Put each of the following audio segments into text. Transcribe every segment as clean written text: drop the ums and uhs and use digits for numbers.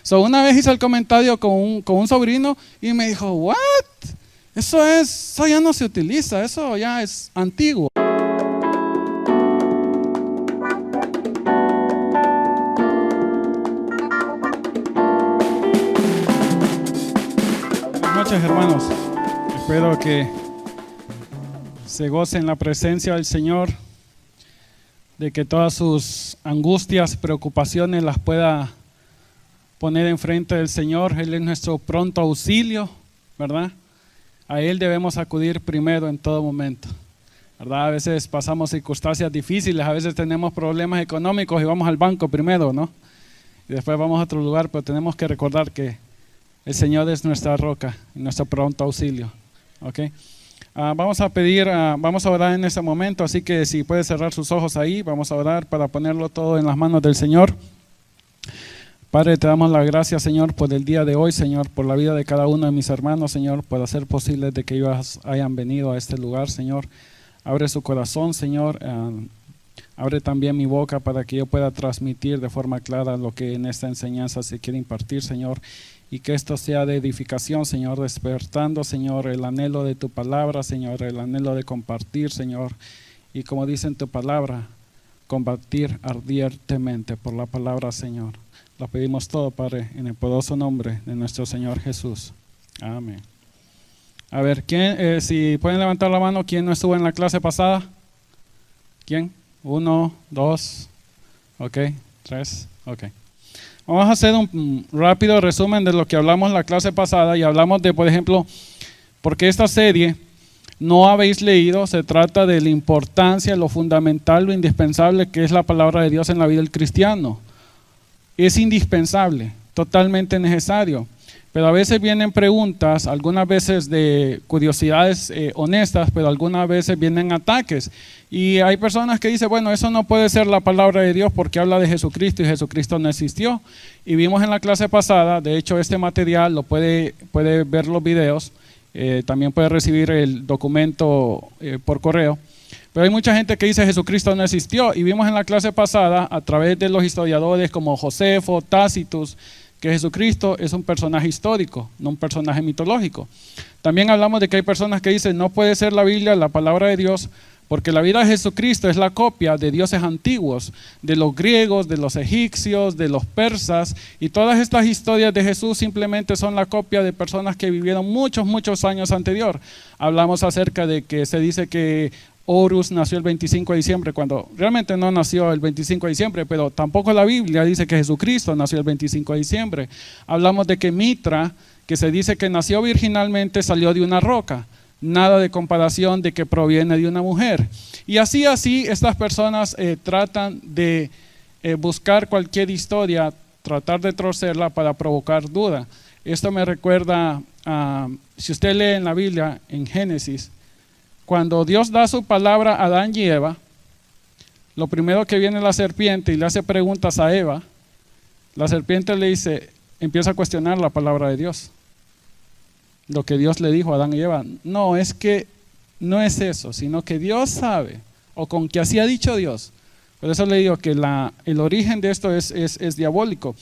So, una vez hice el comentario con un sobrino y me dijo, ¿what? Eso ya no se utiliza, eso ya es antiguo. Buenas noches, hermanos. Espero que se gocen en la presencia del Señor, de que todas sus angustias, preocupaciones las pueda poner enfrente del Señor. Él es nuestro pronto auxilio, ¿verdad? A Él debemos acudir primero en todo momento, ¿verdad? A veces pasamos circunstancias difíciles, a veces tenemos problemas económicos y vamos al banco primero, ¿no? Y después vamos a otro lugar, pero tenemos que recordar que el Señor es nuestra roca, nuestro pronto auxilio, ¿ok? Vamos a orar en este momento, así que si puede cerrar sus ojos ahí, vamos a orar para ponerlo todo en las manos del Señor. Padre, te damos las gracias, Señor, por el día de hoy, Señor, por la vida de cada uno de mis hermanos, Señor, por hacer posible de que ellos hayan venido a este lugar, Señor. Abre su corazón, Señor, abre también mi boca para que yo pueda transmitir de forma clara lo que en esta enseñanza se quiere impartir, Señor, y que esto sea de edificación, Señor, despertando, Señor, el anhelo de tu palabra, Señor, el anhelo de compartir, Señor, y como dice en tu palabra, combatir ardientemente por la palabra, Señor. Lo pedimos todo, Padre, en el poderoso nombre de nuestro Señor Jesús. Amén. A ver, ¿quién, si pueden levantar la mano, ¿quién no estuvo en la clase pasada? ¿Quién? 1, 2, ok, 3, ok. Vamos a hacer un rápido resumen de lo que hablamos en la clase pasada y hablamos de, por ejemplo, porque esta serie no habéis leído, se trata de la importancia, lo fundamental, lo indispensable que es la palabra de Dios en la vida del cristiano. Es indispensable, totalmente necesario, pero a veces vienen preguntas, algunas veces de curiosidades honestas, pero algunas veces vienen ataques. Y hay personas que dicen, bueno, eso no puede ser la palabra de Dios porque habla de Jesucristo y Jesucristo no existió. Y vimos en la clase pasada, de hecho este material lo puede ver los videos, también puede recibir el documento por correo. Pero hay mucha gente que dice Jesucristo no existió y vimos en la clase pasada a través de los historiadores como Josefo, Tácitus, que Jesucristo es un personaje histórico, no un personaje mitológico. También hablamos de que hay personas que dicen no puede ser la Biblia la palabra de Dios porque la vida de Jesucristo es la copia de dioses antiguos, de los griegos, de los egipcios, de los persas, y todas estas historias de Jesús simplemente son la copia de personas que vivieron muchos años anterior. Hablamos acerca de que se dice que Horus nació el 25 de diciembre, cuando realmente no nació el 25 de diciembre, pero tampoco la Biblia dice que Jesucristo nació el 25 de diciembre. Hablamos de que Mitra, que se dice que nació virginalmente, salió de una roca. Nada de comparación de que proviene de una mujer. Y así estas personas tratan de buscar cualquier historia, tratar de torcerla para provocar duda. Esto me recuerda, si usted lee en la Biblia, en Génesis, cuando Dios da su palabra a Adán y Eva, lo primero que viene la serpiente y le hace preguntas a Eva, la serpiente le dice, empieza a cuestionar la palabra de Dios. Lo que Dios le dijo a Adán y Eva, no, es que no es eso, sino que Dios sabe, o con que así ha dicho Dios. Por eso le digo que el origen de esto es diabólico.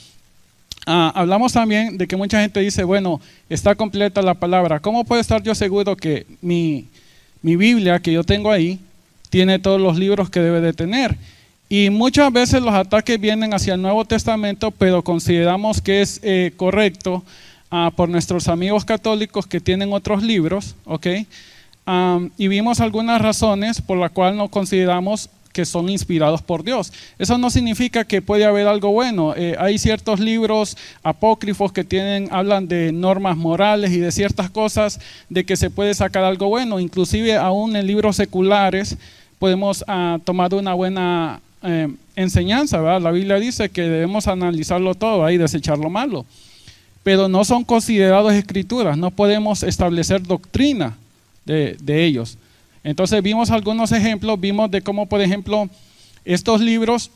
Hablamos también de que mucha gente dice, bueno, está completa la palabra, ¿cómo puedo estar yo seguro que mi Biblia que yo tengo ahí tiene todos los libros que debe de tener? Y muchas veces los ataques vienen hacia el Nuevo Testamento, pero consideramos que es correcto por nuestros amigos católicos que tienen otros libros, ¿ok? Y vimos algunas razones por las cuales no consideramos que son inspirados por Dios. Eso no significa que puede haber algo bueno. Hay ciertos libros apócrifos que hablan de normas morales y de ciertas cosas de que se puede sacar algo bueno. Inclusive aún en libros seculares podemos tomar una buena enseñanza, ¿verdad? La Biblia dice que debemos analizarlo todo y desechar lo malo. Pero no son considerados escrituras, no podemos establecer doctrina de ellos. Entonces vimos algunos ejemplos, vimos de cómo, por ejemplo, estos libros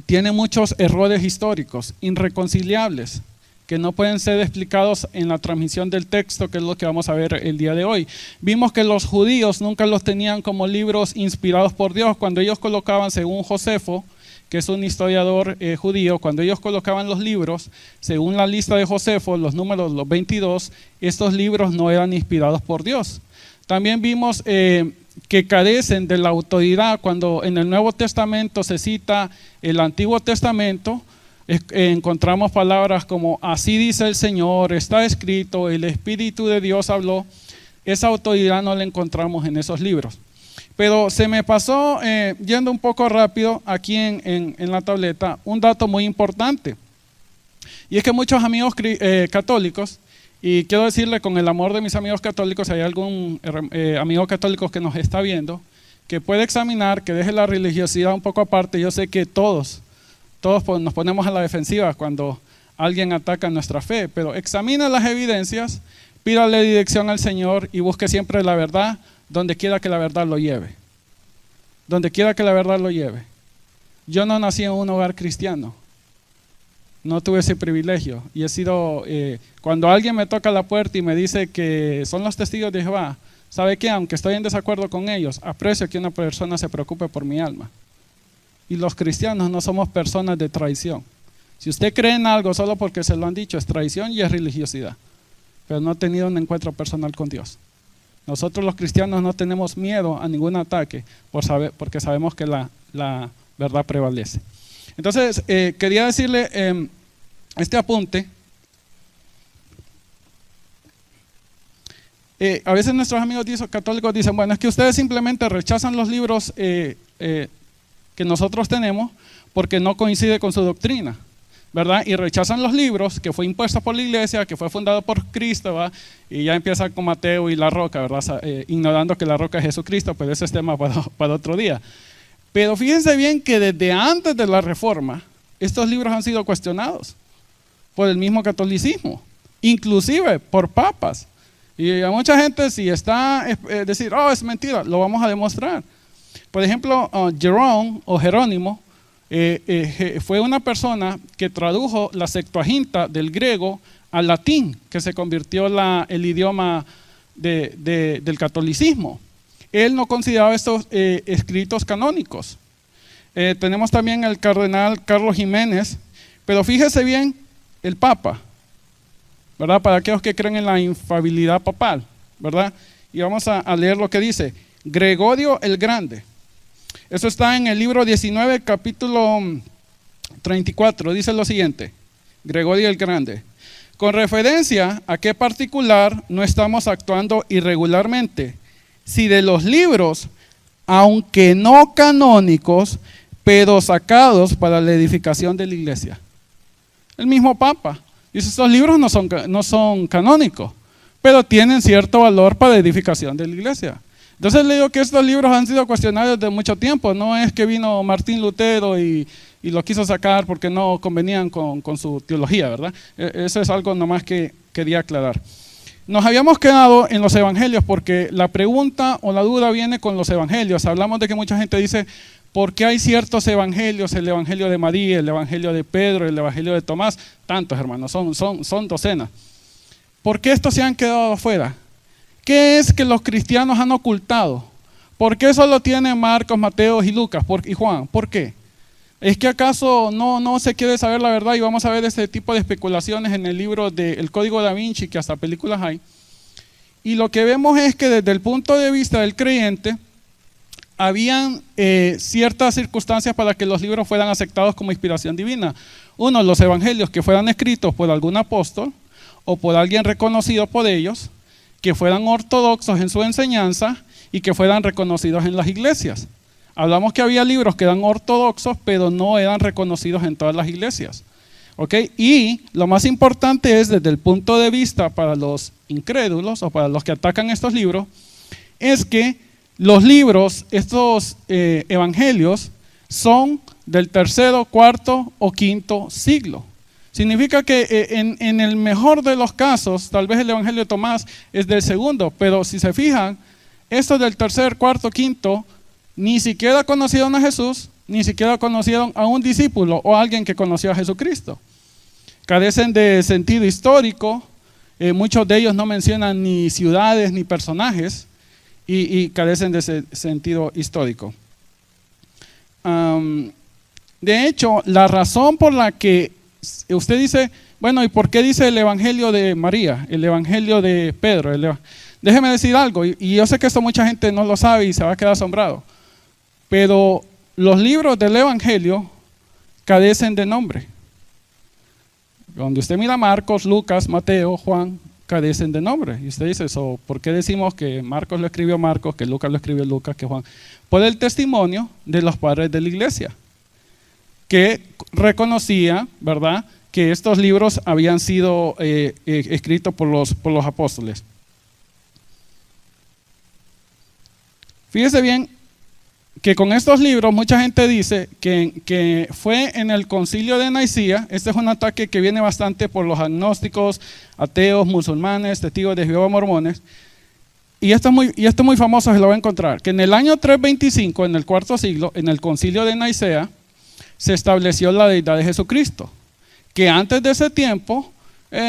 tienen muchos errores históricos, irreconciliables, que no pueden ser explicados en la transmisión del texto, que es lo que vamos a ver el día de hoy. Vimos que los judíos nunca los tenían como libros inspirados por Dios, cuando ellos colocaban, según Josefo, que es un historiador judío, cuando ellos colocaban los libros, según la lista de Josefo, los números, los 22, estos libros no eran inspirados por Dios. También vimos que carecen de la autoridad. Cuando en el Nuevo Testamento se cita el Antiguo Testamento, encontramos palabras como así dice el Señor, está escrito, el Espíritu de Dios habló. Esa autoridad no la encontramos en esos libros. Pero se me pasó, yendo un poco rápido aquí en la tableta, un dato muy importante. Y es que muchos amigos católicos, y quiero decirle con el amor de mis amigos católicos, si hay algún amigo católico que nos está viendo, que puede examinar, que deje la religiosidad un poco aparte. Yo sé que todos nos ponemos a la defensiva cuando alguien ataca nuestra fe, pero examine las evidencias, pídale dirección al Señor y busque siempre la verdad donde quiera que la verdad lo lleve. Donde quiera que la verdad lo lleve. Yo no nací en un hogar cristiano. No tuve ese privilegio. Y he sido, cuando alguien me toca la puerta y me dice que son los testigos de Jehová, ¿sabe qué? Aunque estoy en desacuerdo con ellos, aprecio que una persona se preocupe por mi alma. Y los cristianos no somos personas de traición. Si usted cree en algo solo porque se lo han dicho, es traición y es religiosidad. Pero no ha tenido un encuentro personal con Dios. Nosotros los cristianos no tenemos miedo a ningún ataque porque sabemos que la verdad prevalece. Entonces, quería decirle este apunte. A veces nuestros amigos católicos dicen, bueno, es que ustedes simplemente rechazan los libros que nosotros tenemos porque no coincide con su doctrina, ¿verdad? Y rechazan los libros que fue impuesto por la iglesia, que fue fundado por Cristo, ¿verdad? Y ya empieza con Mateo y la roca, ¿verdad? Ignorando que la roca es Jesucristo, pero ese es tema para otro día. Pero fíjense bien que desde antes de la Reforma, estos libros han sido cuestionados por el mismo catolicismo, inclusive por papas. Y a mucha gente, si está decir, oh, es mentira, lo vamos a demostrar. Por ejemplo, Jerome o Jerónimo fue una persona que tradujo la Septuaginta del griego al latín, que se convirtió el idioma del catolicismo. Él no consideraba estos escritos canónicos. Tenemos también el cardenal Carlos Jiménez, pero fíjese bien, el Papa, ¿verdad? Para aquellos que creen en la infalibilidad papal, ¿verdad? Y vamos a leer lo que dice Gregorio el Grande. Eso está en el libro 19, capítulo 34. Dice lo siguiente: Gregorio el Grande. Con referencia a qué particular no estamos actuando irregularmente, si de los libros, aunque no canónicos, pero sacados para la edificación de la iglesia. El mismo Papa dice: estos libros no son canónicos, pero tienen cierto valor para la edificación de la iglesia. Entonces le digo que estos libros han sido cuestionados desde mucho tiempo. No es que vino Martín Lutero y lo quiso sacar porque no convenían con su teología, ¿verdad? Eso es algo nomás que quería aclarar. Nos habíamos quedado en los evangelios porque la pregunta o la duda viene con los evangelios. Hablamos de que mucha gente dice, ¿por qué hay ciertos evangelios? El evangelio de María, el evangelio de Pedro, el evangelio de Tomás. Tantos, hermanos, son docenas. ¿Por qué estos se han quedado afuera? ¿Qué es que los cristianos han ocultado? ¿Por qué solo tienen Marcos, Mateo y Lucas y Juan? ¿Por qué? ¿Es que acaso no se quiere saber la verdad? Y vamos a ver este tipo de especulaciones en el libro del Código Da Vinci, que hasta películas hay. Y lo que vemos es que desde el punto de vista del creyente, habían ciertas circunstancias para que los libros fueran aceptados como inspiración divina. Uno, los evangelios que fueran escritos por algún apóstol o por alguien reconocido por ellos, que fueran ortodoxos en su enseñanza y que fueran reconocidos en las iglesias. Hablamos que había libros que eran ortodoxos, pero no eran reconocidos en todas las iglesias. ¿Okay? Y lo más importante es, desde el punto de vista para los incrédulos o para los que atacan estos libros, es que los libros, estos evangelios, son del tercero, cuarto o quinto siglo. Significa que en el mejor de los casos, tal vez el evangelio de Tomás es del segundo, pero si se fijan, estos del tercer, cuarto, quinto, ni siquiera conocieron a Jesús, ni siquiera conocieron a un discípulo o a alguien que conoció a Jesucristo. Carecen de sentido histórico, muchos de ellos no mencionan ni ciudades ni personajes y carecen de ese sentido histórico. De hecho, la razón por la que usted dice, bueno, ¿y por qué dice el Evangelio de María, el Evangelio de Pedro? Déjeme decir algo, y yo sé que esto mucha gente no lo sabe y se va a quedar asombrado, pero los libros del Evangelio carecen de nombre. Cuando usted mira Marcos, Lucas, Mateo, Juan, carecen de nombre. Y usted dice, ¿por qué decimos que Marcos lo escribió Marcos, que Lucas lo escribió Lucas, que Juan? Por el testimonio de los padres de la iglesia, que reconocía, ¿verdad?, que estos libros habían sido escritos por los apóstoles. Fíjese bien que con estos libros mucha gente dice que fue en el concilio de Nicea. Este es un ataque que viene bastante por los agnósticos, ateos, musulmanes, testigos de Jehová, mormones. Y esto es muy famoso, se lo va a encontrar, que en el año 325, en el cuarto siglo, en el concilio de Nicea, se estableció la deidad de Jesucristo. Que antes de ese tiempo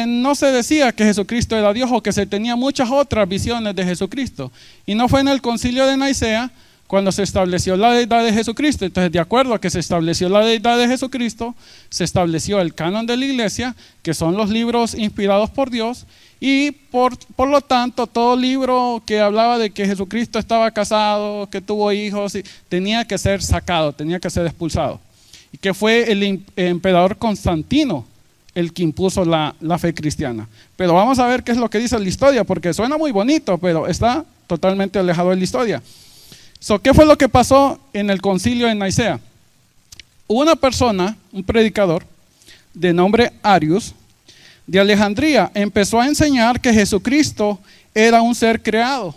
no se decía que Jesucristo era Dios o que se tenía muchas otras visiones de Jesucristo. Y no fue en el concilio de Nicea cuando se estableció la deidad de Jesucristo. Entonces, de acuerdo a que se estableció la deidad de Jesucristo, se estableció el canon de la iglesia, que son los libros inspirados por Dios, y por lo tanto, todo libro que hablaba de que Jesucristo estaba casado, que tuvo hijos, tenía que ser sacado, tenía que ser expulsado. Y que fue el emperador Constantino el que impuso la fe cristiana. Pero vamos a ver qué es lo que dice la historia, porque suena muy bonito, pero está totalmente alejado de la historia. ¿Qué fue lo que pasó en el concilio de Nicea? Hubo una persona, un predicador, de nombre Arius, de Alejandría, empezó a enseñar que Jesucristo era un ser creado.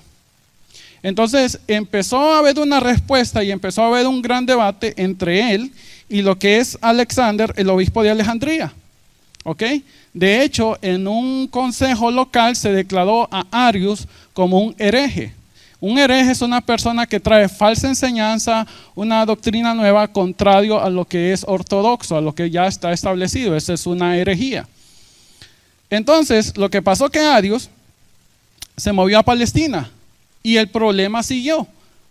Entonces empezó a haber una respuesta y empezó a haber un gran debate entre él y lo que es Alexander, el obispo de Alejandría. ¿Ok? De hecho, en un consejo local se declaró a Arius como un hereje. Un hereje es una persona que trae falsa enseñanza, una doctrina nueva contrario a lo que es ortodoxo, a lo que ya está establecido. Esa es una herejía. Entonces, lo que pasó que Arius se movió a Palestina y el problema siguió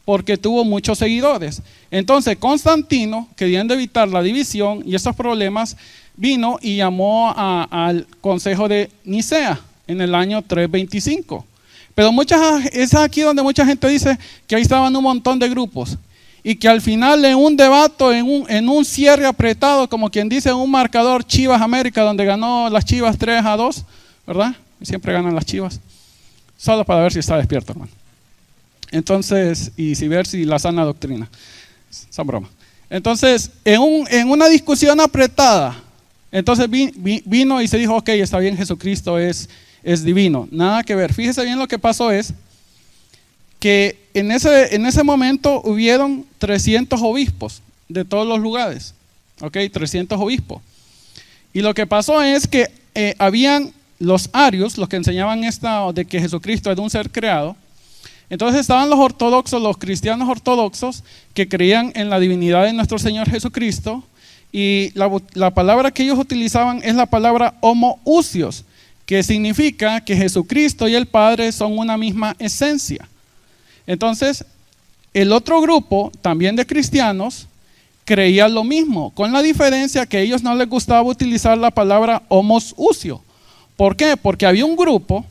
porque tuvo muchos seguidores. Entonces, Constantino, queriendo evitar la división y esos problemas, vino y llamó al Consejo de Nicea en el año 325. Pero es aquí donde mucha gente dice que ahí estaban un montón de grupos y que al final en un debate, en un cierre apretado, como quien dice, en un marcador Chivas América, donde ganó las Chivas 3-2, ¿verdad? Siempre ganan las Chivas. Solo para ver si está despierto, hermano. Entonces, y ver si la sana doctrina. Son bromas. Entonces, en una discusión apretada, entonces vino y se dijo, ok, está bien, Jesucristo es divino. Nada que ver. Fíjese bien, lo que pasó es que en ese momento hubieron 300 obispos de todos los lugares. Ok, 300 obispos. Y lo que pasó es que habían los arios, los que enseñaban de que Jesucristo era un ser creado. Entonces estaban los ortodoxos, los cristianos ortodoxos, que creían en la divinidad de nuestro Señor Jesucristo. Y la palabra que ellos utilizaban es la palabra homoousios, que significa que Jesucristo y el Padre son una misma esencia. Entonces, el otro grupo, también de cristianos, creía lo mismo, con la diferencia que a ellos no les gustaba utilizar la palabra homoousios. ¿Por qué? Porque había un grupo,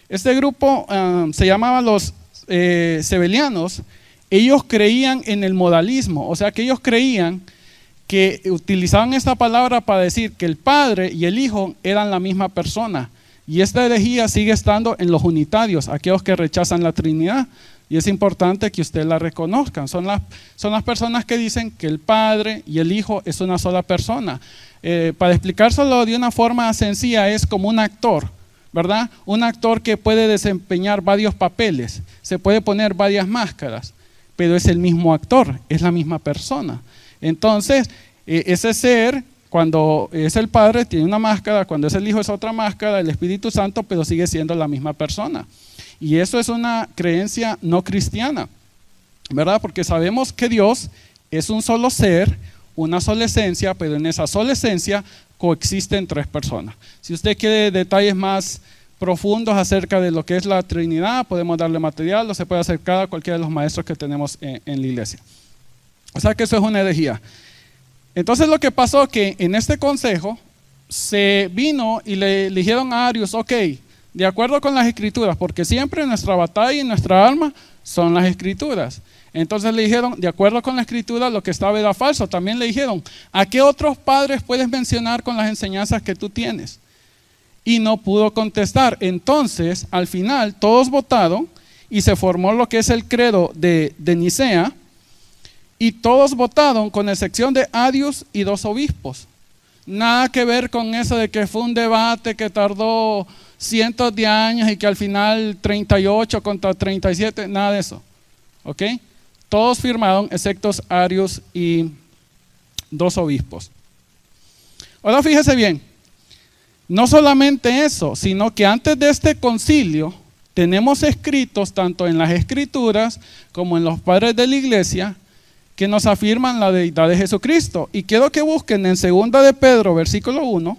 este grupo se llamaba los Sebelianos. Ellos creían en el modalismo, o sea que ellos creían que utilizaban esta palabra para decir que el Padre y el Hijo eran la misma persona. Y esta herejía sigue estando en los unitarios, aquellos que rechazan la Trinidad. Y es importante que ustedes la reconozcan. Son las personas que dicen que el Padre y el Hijo es una sola persona. Para explicárselo de una forma sencilla, es como un actor, ¿verdad? Un actor que puede desempeñar varios papeles, se puede poner varias máscaras, pero es el mismo actor, es la misma persona. Entonces, ese ser, cuando es el Padre, tiene una máscara, cuando es el Hijo es otra máscara, el Espíritu Santo, pero sigue siendo la misma persona. Y eso es una creencia no cristiana, ¿verdad? Porque sabemos que Dios es un solo ser, una sola esencia, pero en esa sola esencia coexisten tres personas. Si usted quiere detalles más profundos acerca de lo que es la Trinidad, podemos darle material o se puede acercar a cualquiera de los maestros que tenemos en la iglesia. O sea que eso es una herejía. Entonces lo que pasó que en este consejo se vino y le dijeron a Arius, ok, de acuerdo con las escrituras, porque siempre nuestra batalla y nuestra arma son las escrituras. Entonces le dijeron, de acuerdo con la escritura, lo que estaba era falso. También le dijeron, ¿a qué otros padres puedes mencionar con las enseñanzas que tú tienes? Y no pudo contestar. Entonces, al final, todos votaron y se formó lo que es el credo de Nicea, y todos votaron con excepción de Arius y 2 obispos. Nada que ver con eso de que fue un debate que tardó cientos de años y que al final 38 contra 37, nada de eso. ¿Ok? Todos firmaron, excepto Arius y 2 obispos. Ahora fíjese bien, no solamente eso, sino que antes de este concilio tenemos escritos tanto en las escrituras como en los padres de la iglesia que nos afirman la deidad de Jesucristo. Y quiero que busquen en 2 de Pedro, versículo 1.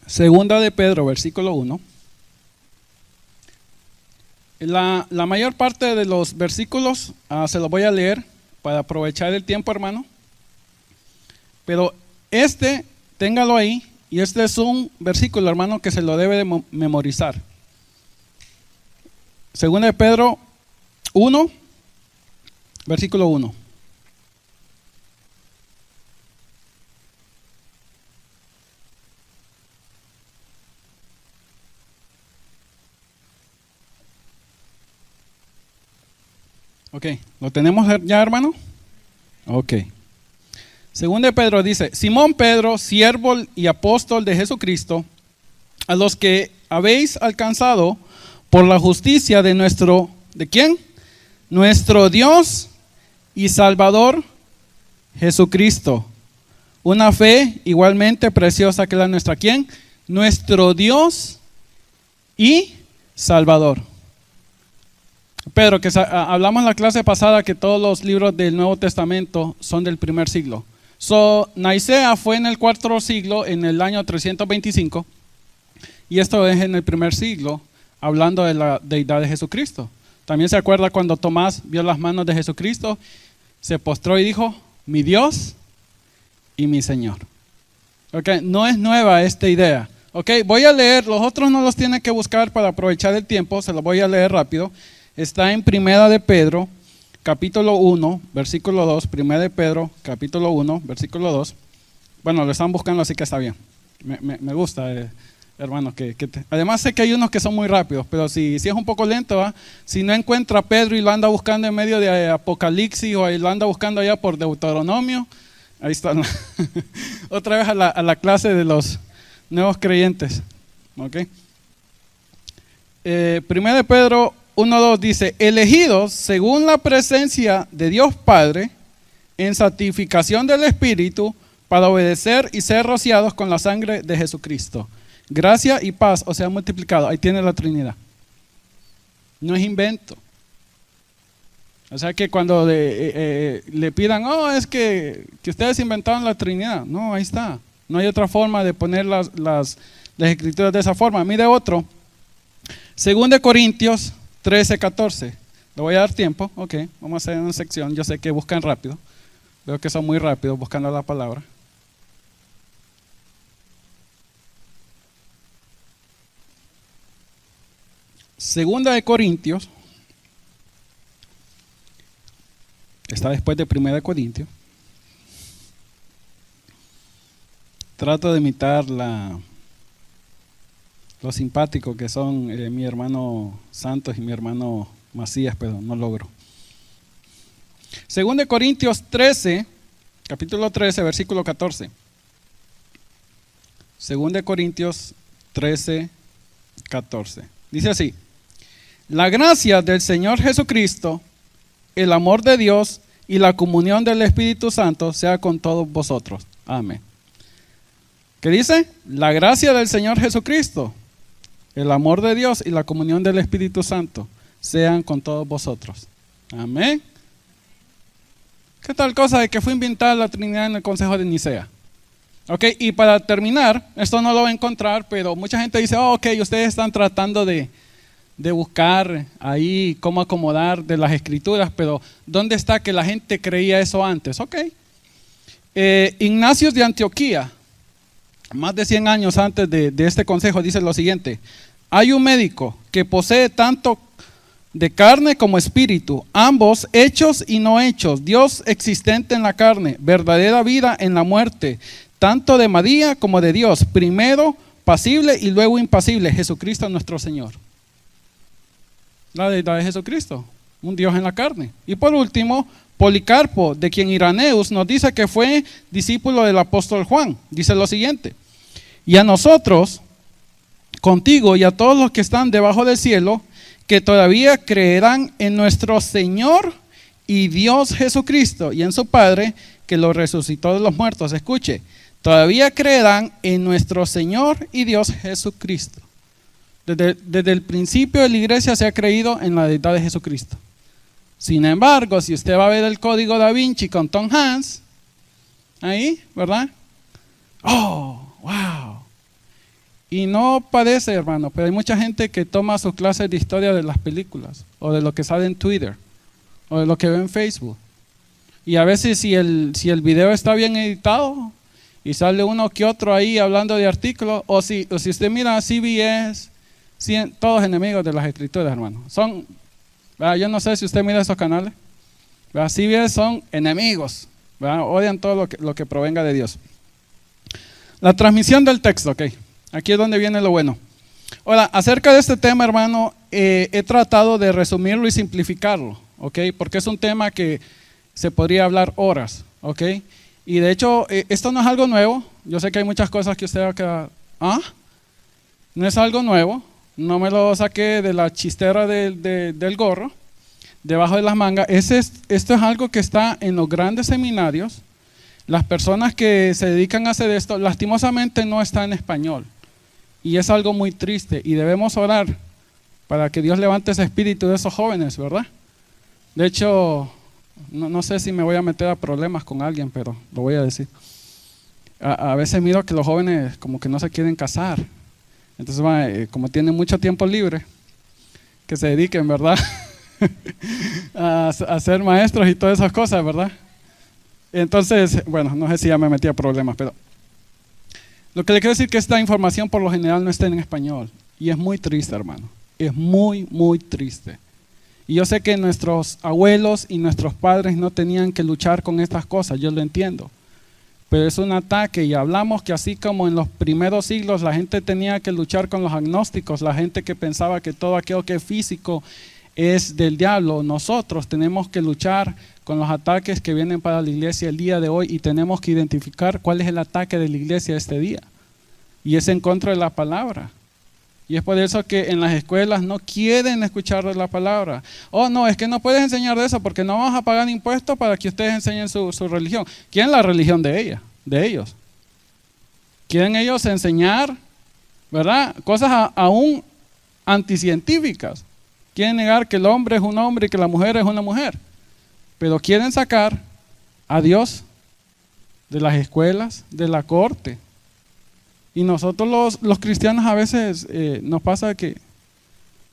Segunda de Pedro, versículo 1. La mayor parte de los versículos se los voy a leer para aprovechar el tiempo, hermano. Pero téngalo ahí, y este es un versículo, hermano, que se lo debe de memorizar. Segunda de Pedro 1, versículo 1. Ok, ¿lo tenemos ya, hermano? Ok. Según de Pedro dice, Simón Pedro, siervo y apóstol de Jesucristo, a los que habéis alcanzado por la justicia de nuestro, ¿de quién? Nuestro Dios y Salvador Jesucristo. Una fe igualmente preciosa que la nuestra, ¿quién? Nuestro Dios y Salvador. Pedro, que hablamos en la clase pasada que todos los libros del Nuevo Testamento son del primer siglo. Nicea fue en el 4 siglo, en el año 325, y esto es en el primer siglo, hablando de la deidad de Jesucristo. También se acuerda cuando Tomás vio las manos de Jesucristo, se postró y dijo, mi Dios y mi Señor. Okay, no es nueva esta idea. Okay, voy a leer, los otros no los tienen que buscar para aprovechar el tiempo, se los voy a leer rápido. Está en Primera de Pedro, capítulo 1, versículo 2, Primera de Pedro, capítulo 1, versículo 2. Bueno, lo están buscando, así que está bien. Me gusta, hermano. Además sé que hay unos que son muy rápidos, pero si es un poco lento, si no encuentra a Pedro y lo anda buscando en medio de Apocalipsis o lo anda buscando allá por Deuteronomio, ahí está. Otra vez a la clase de los nuevos creyentes. Okay. Primera de Pedro 1:2 dice, elegidos según la presencia de Dios Padre, en santificación del Espíritu, para obedecer y ser rociados con la sangre de Jesucristo. Gracia y paz os sean multiplicado. Ahí tiene la Trinidad. No es invento. O sea que cuando le pidan, es que ustedes inventaron la Trinidad. No, ahí está. No hay otra forma de poner las escrituras de esa forma. Mire otro. 2 de Corintios 13:14. Le voy a dar tiempo. Ok, vamos a hacer una sección. Yo sé que buscan rápido. Veo que son muy rápidos buscando la palabra. Segunda de Corintios. Está después de Primera de Corintios. Trato de imitar lo simpático que son mi hermano Santos y mi hermano Macías, pero no logro. Según de Corintios 13, capítulo 13, versículo 14. Según de Corintios 13, 14. Dice así: la gracia del Señor Jesucristo, el amor de Dios y la comunión del Espíritu Santo sea con todos vosotros. Amén. ¿Qué dice? La gracia del Señor Jesucristo, el amor de Dios y la comunión del Espíritu Santo sean con todos vosotros. Amén. ¿Qué tal cosa de que fue inventada la Trinidad en el Consejo de Nicea? Ok, y para terminar, esto no lo va a encontrar, pero mucha gente dice, oh, ok, ustedes están tratando de buscar ahí cómo acomodar de las escrituras, pero ¿dónde está que la gente creía eso antes? Ok. Ignacio de Antioquía, más de 100 años antes de este consejo, dice lo siguiente: hay un médico que posee tanto de carne como espíritu, ambos hechos y no hechos, Dios existente en la carne, verdadera vida en la muerte, tanto de María como de Dios, primero pasible y luego impasible, Jesucristo nuestro Señor. La deidad de Jesucristo, un Dios en la carne. Y por último, Policarpo, de quien Irenaeus nos dice que fue discípulo del apóstol Juan, dice lo siguiente: y a nosotros, contigo y a todos los que están debajo del cielo, que todavía creerán en nuestro Señor y Dios Jesucristo y en su Padre, que lo resucitó de los muertos. Escuche, todavía creerán en nuestro Señor y Dios Jesucristo. Desde el principio de la iglesia se ha creído en la deidad de Jesucristo. Sin embargo, si usted va a ver el código Da Vinci con Tom Hanks, ahí, ¿verdad? Oh, wow. Y no parece, hermano, pero hay mucha gente que toma sus clases de historia de las películas, o de lo que sale en Twitter, o de lo que ve en Facebook. Y a veces si el video está bien editado, y sale uno que otro ahí hablando de artículos, o si usted mira CBS, todos enemigos de las escrituras, hermano. Son, ¿verdad? Yo no sé si usted mira esos canales, ¿verdad? CBS son enemigos, ¿verdad? Odian todo lo que provenga de Dios. La transmisión del texto, ok. Aquí es donde viene lo bueno. Ahora, acerca de este tema, hermano, he tratado de resumirlo y simplificarlo, ok, porque es un tema que se podría hablar horas, ok. Y de hecho, esto no es algo nuevo. Yo sé que hay muchas cosas que usted va a quedar, ¿ah? No es algo nuevo. No me lo saqué de la chistera del gorro, debajo de las mangas. Esto es algo que está en los grandes seminarios. Las personas que se dedican a hacer esto, lastimosamente no está en español. Y es algo muy triste. Y debemos orar para que Dios levante ese espíritu de esos jóvenes, ¿verdad? De hecho, no sé si me voy a meter a problemas con alguien, pero lo voy a decir. A veces miro que los jóvenes como que no se quieren casar. Entonces, como tienen mucho tiempo libre, que se dediquen, ¿verdad? a ser maestros y todas esas cosas, ¿verdad? Entonces, bueno, no sé si ya me metí a problemas, pero lo que le quiero decir es que esta información por lo general no está en español. Y es muy triste, hermano. Es muy, muy triste. Y yo sé que nuestros abuelos y nuestros padres no tenían que luchar con estas cosas, yo lo entiendo. Pero es un ataque y hablamos que así como en los primeros siglos la gente tenía que luchar con los agnósticos, la gente que pensaba que todo aquello que es físico es del diablo, nosotros tenemos que luchar con los ataques que vienen para la iglesia el día de hoy y tenemos que identificar cuál es el ataque de la iglesia este día. Y es en contra de la palabra. Y es por eso que en las escuelas no quieren escuchar de la palabra. Oh, no, es que no puedes enseñar de eso porque no vamos a pagar impuestos para que ustedes enseñen su religión. ¿Quieren la religión de ellos? ¿Quieren ellos enseñar, verdad, cosas aún anticientíficas? Quieren negar que el hombre es un hombre y que la mujer es una mujer. Pero quieren sacar a Dios de las escuelas, de la corte. Y nosotros los cristianos a veces nos pasa que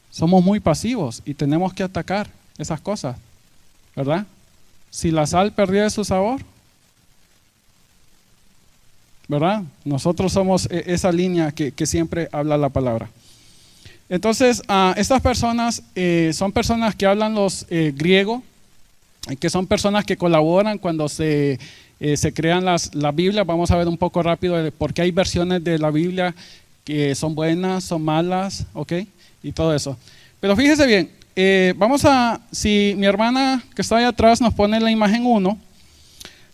somos muy pasivos y tenemos que atacar esas cosas, ¿verdad? Si la sal perdiera su sabor, ¿verdad? Nosotros somos esa línea que siempre habla la palabra. Entonces, estas personas son personas que hablan los griego, que son personas que colaboran cuando se crean las Biblias. Vamos a ver un poco rápido porque hay versiones de la Biblia que son buenas, son malas, ¿ok? Y todo eso. Pero fíjese bien, si mi hermana que está ahí atrás nos pone la imagen 1,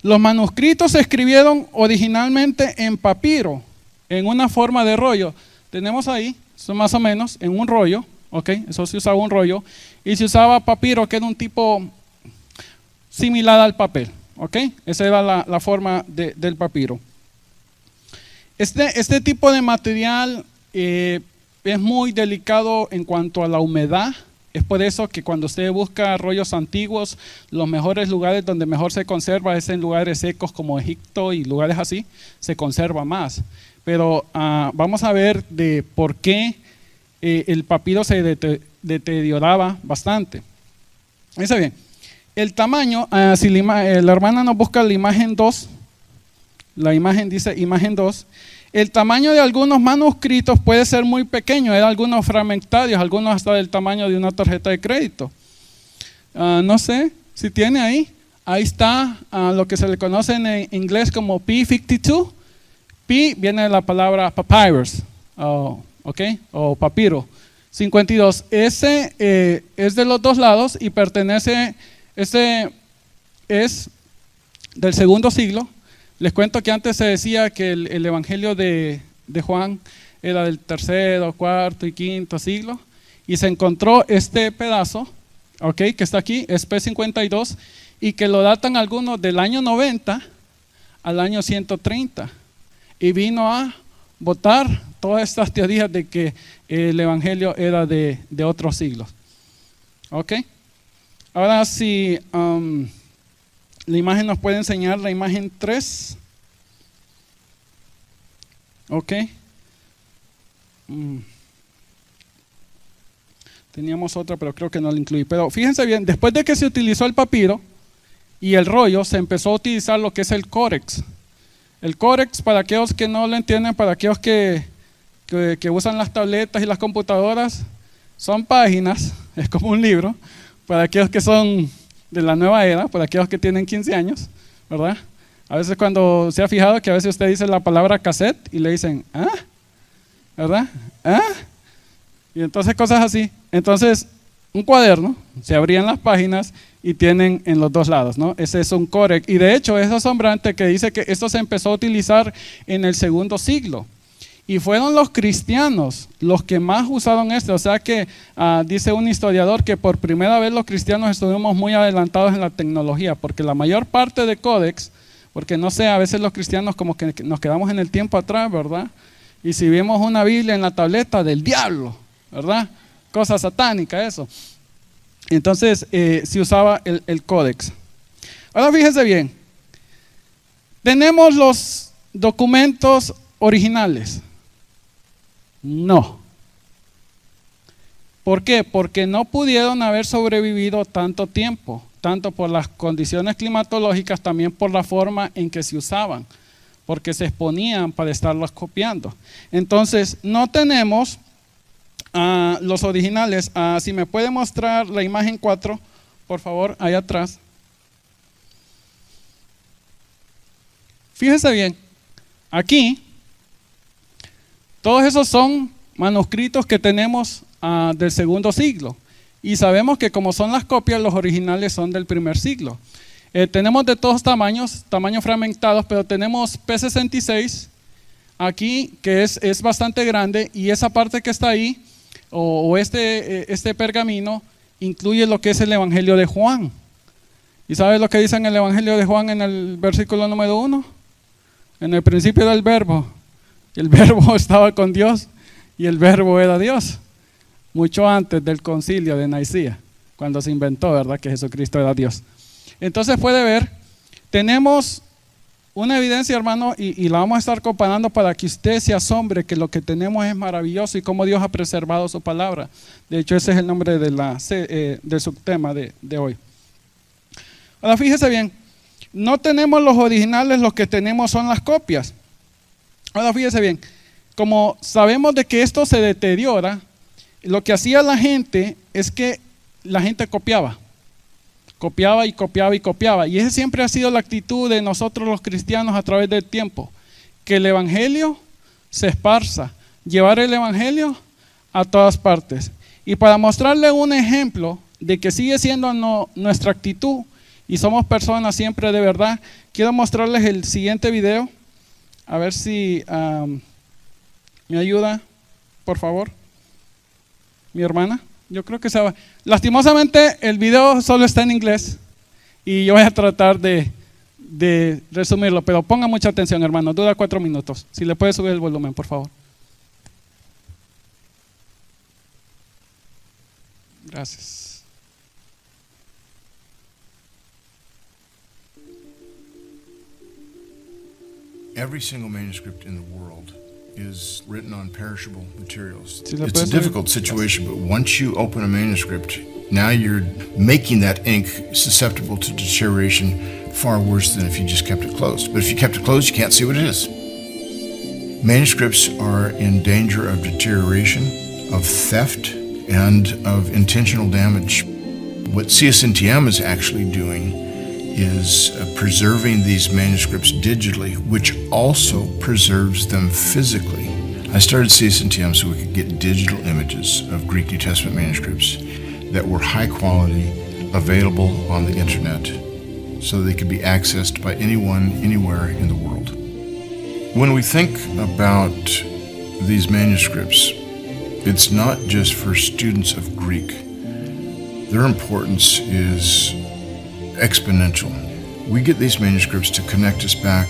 los manuscritos se escribieron originalmente en papiro, en una forma de rollo. Tenemos ahí, son más o menos, en un rollo, ¿ok? Eso se usaba un rollo, y se usaba papiro, que era un tipo similar al papel. ¿Ok? Esa era la forma del papiro. Este tipo de material es muy delicado en cuanto a la humedad Es por eso que cuando usted busca rollos antiguos, los mejores lugares donde mejor se conserva es en lugares secos como Egipto y lugares así, se conserva más. Pero vamos a ver de por qué el papiro se deterioraba bastante. Fíjense bien, el tamaño, si la hermana nos busca la imagen 2, la imagen dice imagen 2, el tamaño de algunos manuscritos puede ser muy pequeño, hay algunos fragmentarios, algunos hasta del tamaño de una tarjeta de crédito. No sé si tiene ahí está lo que se le conoce en inglés como P52. P viene de la palabra papyrus, o papiro. 52, ese es de los dos lados y pertenece, ese es del segundo siglo. Les cuento que antes se decía que el evangelio de Juan era del tercero, cuarto y quinto siglo, y se encontró este pedazo, que está aquí, es P52, y que lo datan algunos del año 90 al año 130, y vino a botar todas estas teorías de que el evangelio era de otros siglos. Ahora si la imagen nos puede enseñar la imagen 3. Teníamos otra, pero creo que no la incluí. Pero fíjense bien, después de que se utilizó el papiro y el rollo, se empezó a utilizar lo que es el córex. El córex, para aquellos que no lo entienden, para aquellos que usan las tabletas y las computadoras, son páginas, es como un libro, para aquellos que son de la nueva era, para aquellos que tienen 15 años, ¿verdad? A veces cuando se ha fijado que a veces usted dice la palabra cassette y le dicen, ¿verdad? Y entonces cosas así. Entonces, un cuaderno, se abrían las páginas y tienen en los dos lados, ¿no? Ese es un córex. Y de hecho es asombrante que dice que esto se empezó a utilizar en el segundo siglo. Y fueron los cristianos los que más usaron esto. O sea que dice un historiador que por primera vez los cristianos estuvimos muy adelantados en la tecnología, porque la mayor parte de códex, porque no sé, a veces los cristianos como que nos quedamos en el tiempo atrás, ¿verdad? Y si vimos una Biblia en la tableta del diablo, ¿verdad? Cosa satánica, eso. Entonces se usaba el códex. Ahora fíjese bien, tenemos los documentos originales. No. ¿Por qué? Porque no pudieron haber sobrevivido tanto tiempo, tanto por las condiciones climatológicas, también por la forma en que se usaban, porque se exponían para estarlos copiando. Entonces, no tenemos los originales. Si me puede mostrar la imagen 4, por favor, ahí atrás. Fíjese bien, aquí todos esos son manuscritos que tenemos del segundo siglo. Y sabemos que como son las copias, los originales son del primer siglo. Tenemos de todos tamaños fragmentados, pero tenemos P66 aquí, que es bastante grande, y esa parte que está ahí, o este pergamino, incluye lo que es el Evangelio de Juan. ¿Y sabes lo que dice en el Evangelio de Juan en el versículo número 1? En el principio era el verbo. El verbo estaba con Dios y el verbo era Dios, mucho antes del concilio de Nicea, cuando se inventó, ¿verdad?, que Jesucristo era Dios. Entonces puede ver, tenemos una evidencia, hermano, y la vamos a estar comparando para que usted se asombre que lo que tenemos es maravilloso y cómo Dios ha preservado su palabra. De hecho, ese es el nombre del subtema de hoy. Ahora fíjese bien, no tenemos los originales, los que tenemos son las copias. Ahora fíjese bien, como sabemos de que esto se deteriora, lo que hacía la gente es que la gente copiaba y copiaba y copiaba. Y esa siempre ha sido la actitud de nosotros los cristianos a través del tiempo, que el evangelio se esparza, llevar el evangelio a todas partes. Y para mostrarle un ejemplo de que sigue siendo nuestra actitud y somos personas siempre de verdad, quiero mostrarles el siguiente video. A ver si me ayuda, por favor, mi hermana. Yo creo que se va. Lastimosamente el video solo está en inglés y yo voy a tratar de resumirlo, pero ponga mucha atención, hermano. Dura 4 minutos. Si le puede subir el volumen, por favor. Gracias. Every single manuscript in the world is written on perishable materials. Si le It's a puedes difficult situation, but once you open a manuscript, now you're making that ink susceptible to deterioration far worse than if you just kept it closed. But if you kept it closed, you can't see what it is. Manuscripts are in danger of deterioration, of theft, and of intentional damage. What CSNTM is actually doing is preserving these manuscripts digitally, which also preserves them physically. I started CSNTM so we could get digital images of Greek New Testament manuscripts that were high quality, available on the internet, so they could be accessed by anyone, anywhere in the world. When we think about these manuscripts, it's not just for students of Greek. Their importance is exponential. We get these manuscripts to connect us back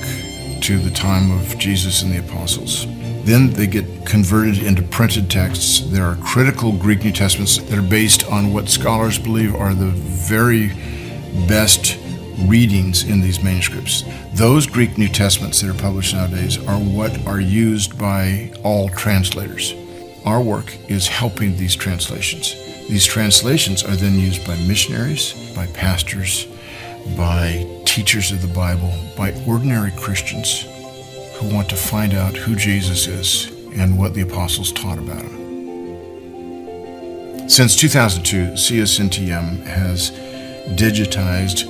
to the time of Jesus and the apostles. Then they get converted into printed texts. There are critical Greek New Testaments that are based on what scholars believe are the very best readings in these manuscripts. Those Greek New Testaments that are published nowadays are what are used by all translators. Our work is helping these translations. These translations are then used by missionaries, by pastors, by teachers of the Bible, by ordinary Christians who want to find out who Jesus is and what the apostles taught about him. Since 2002, CSNTM has digitized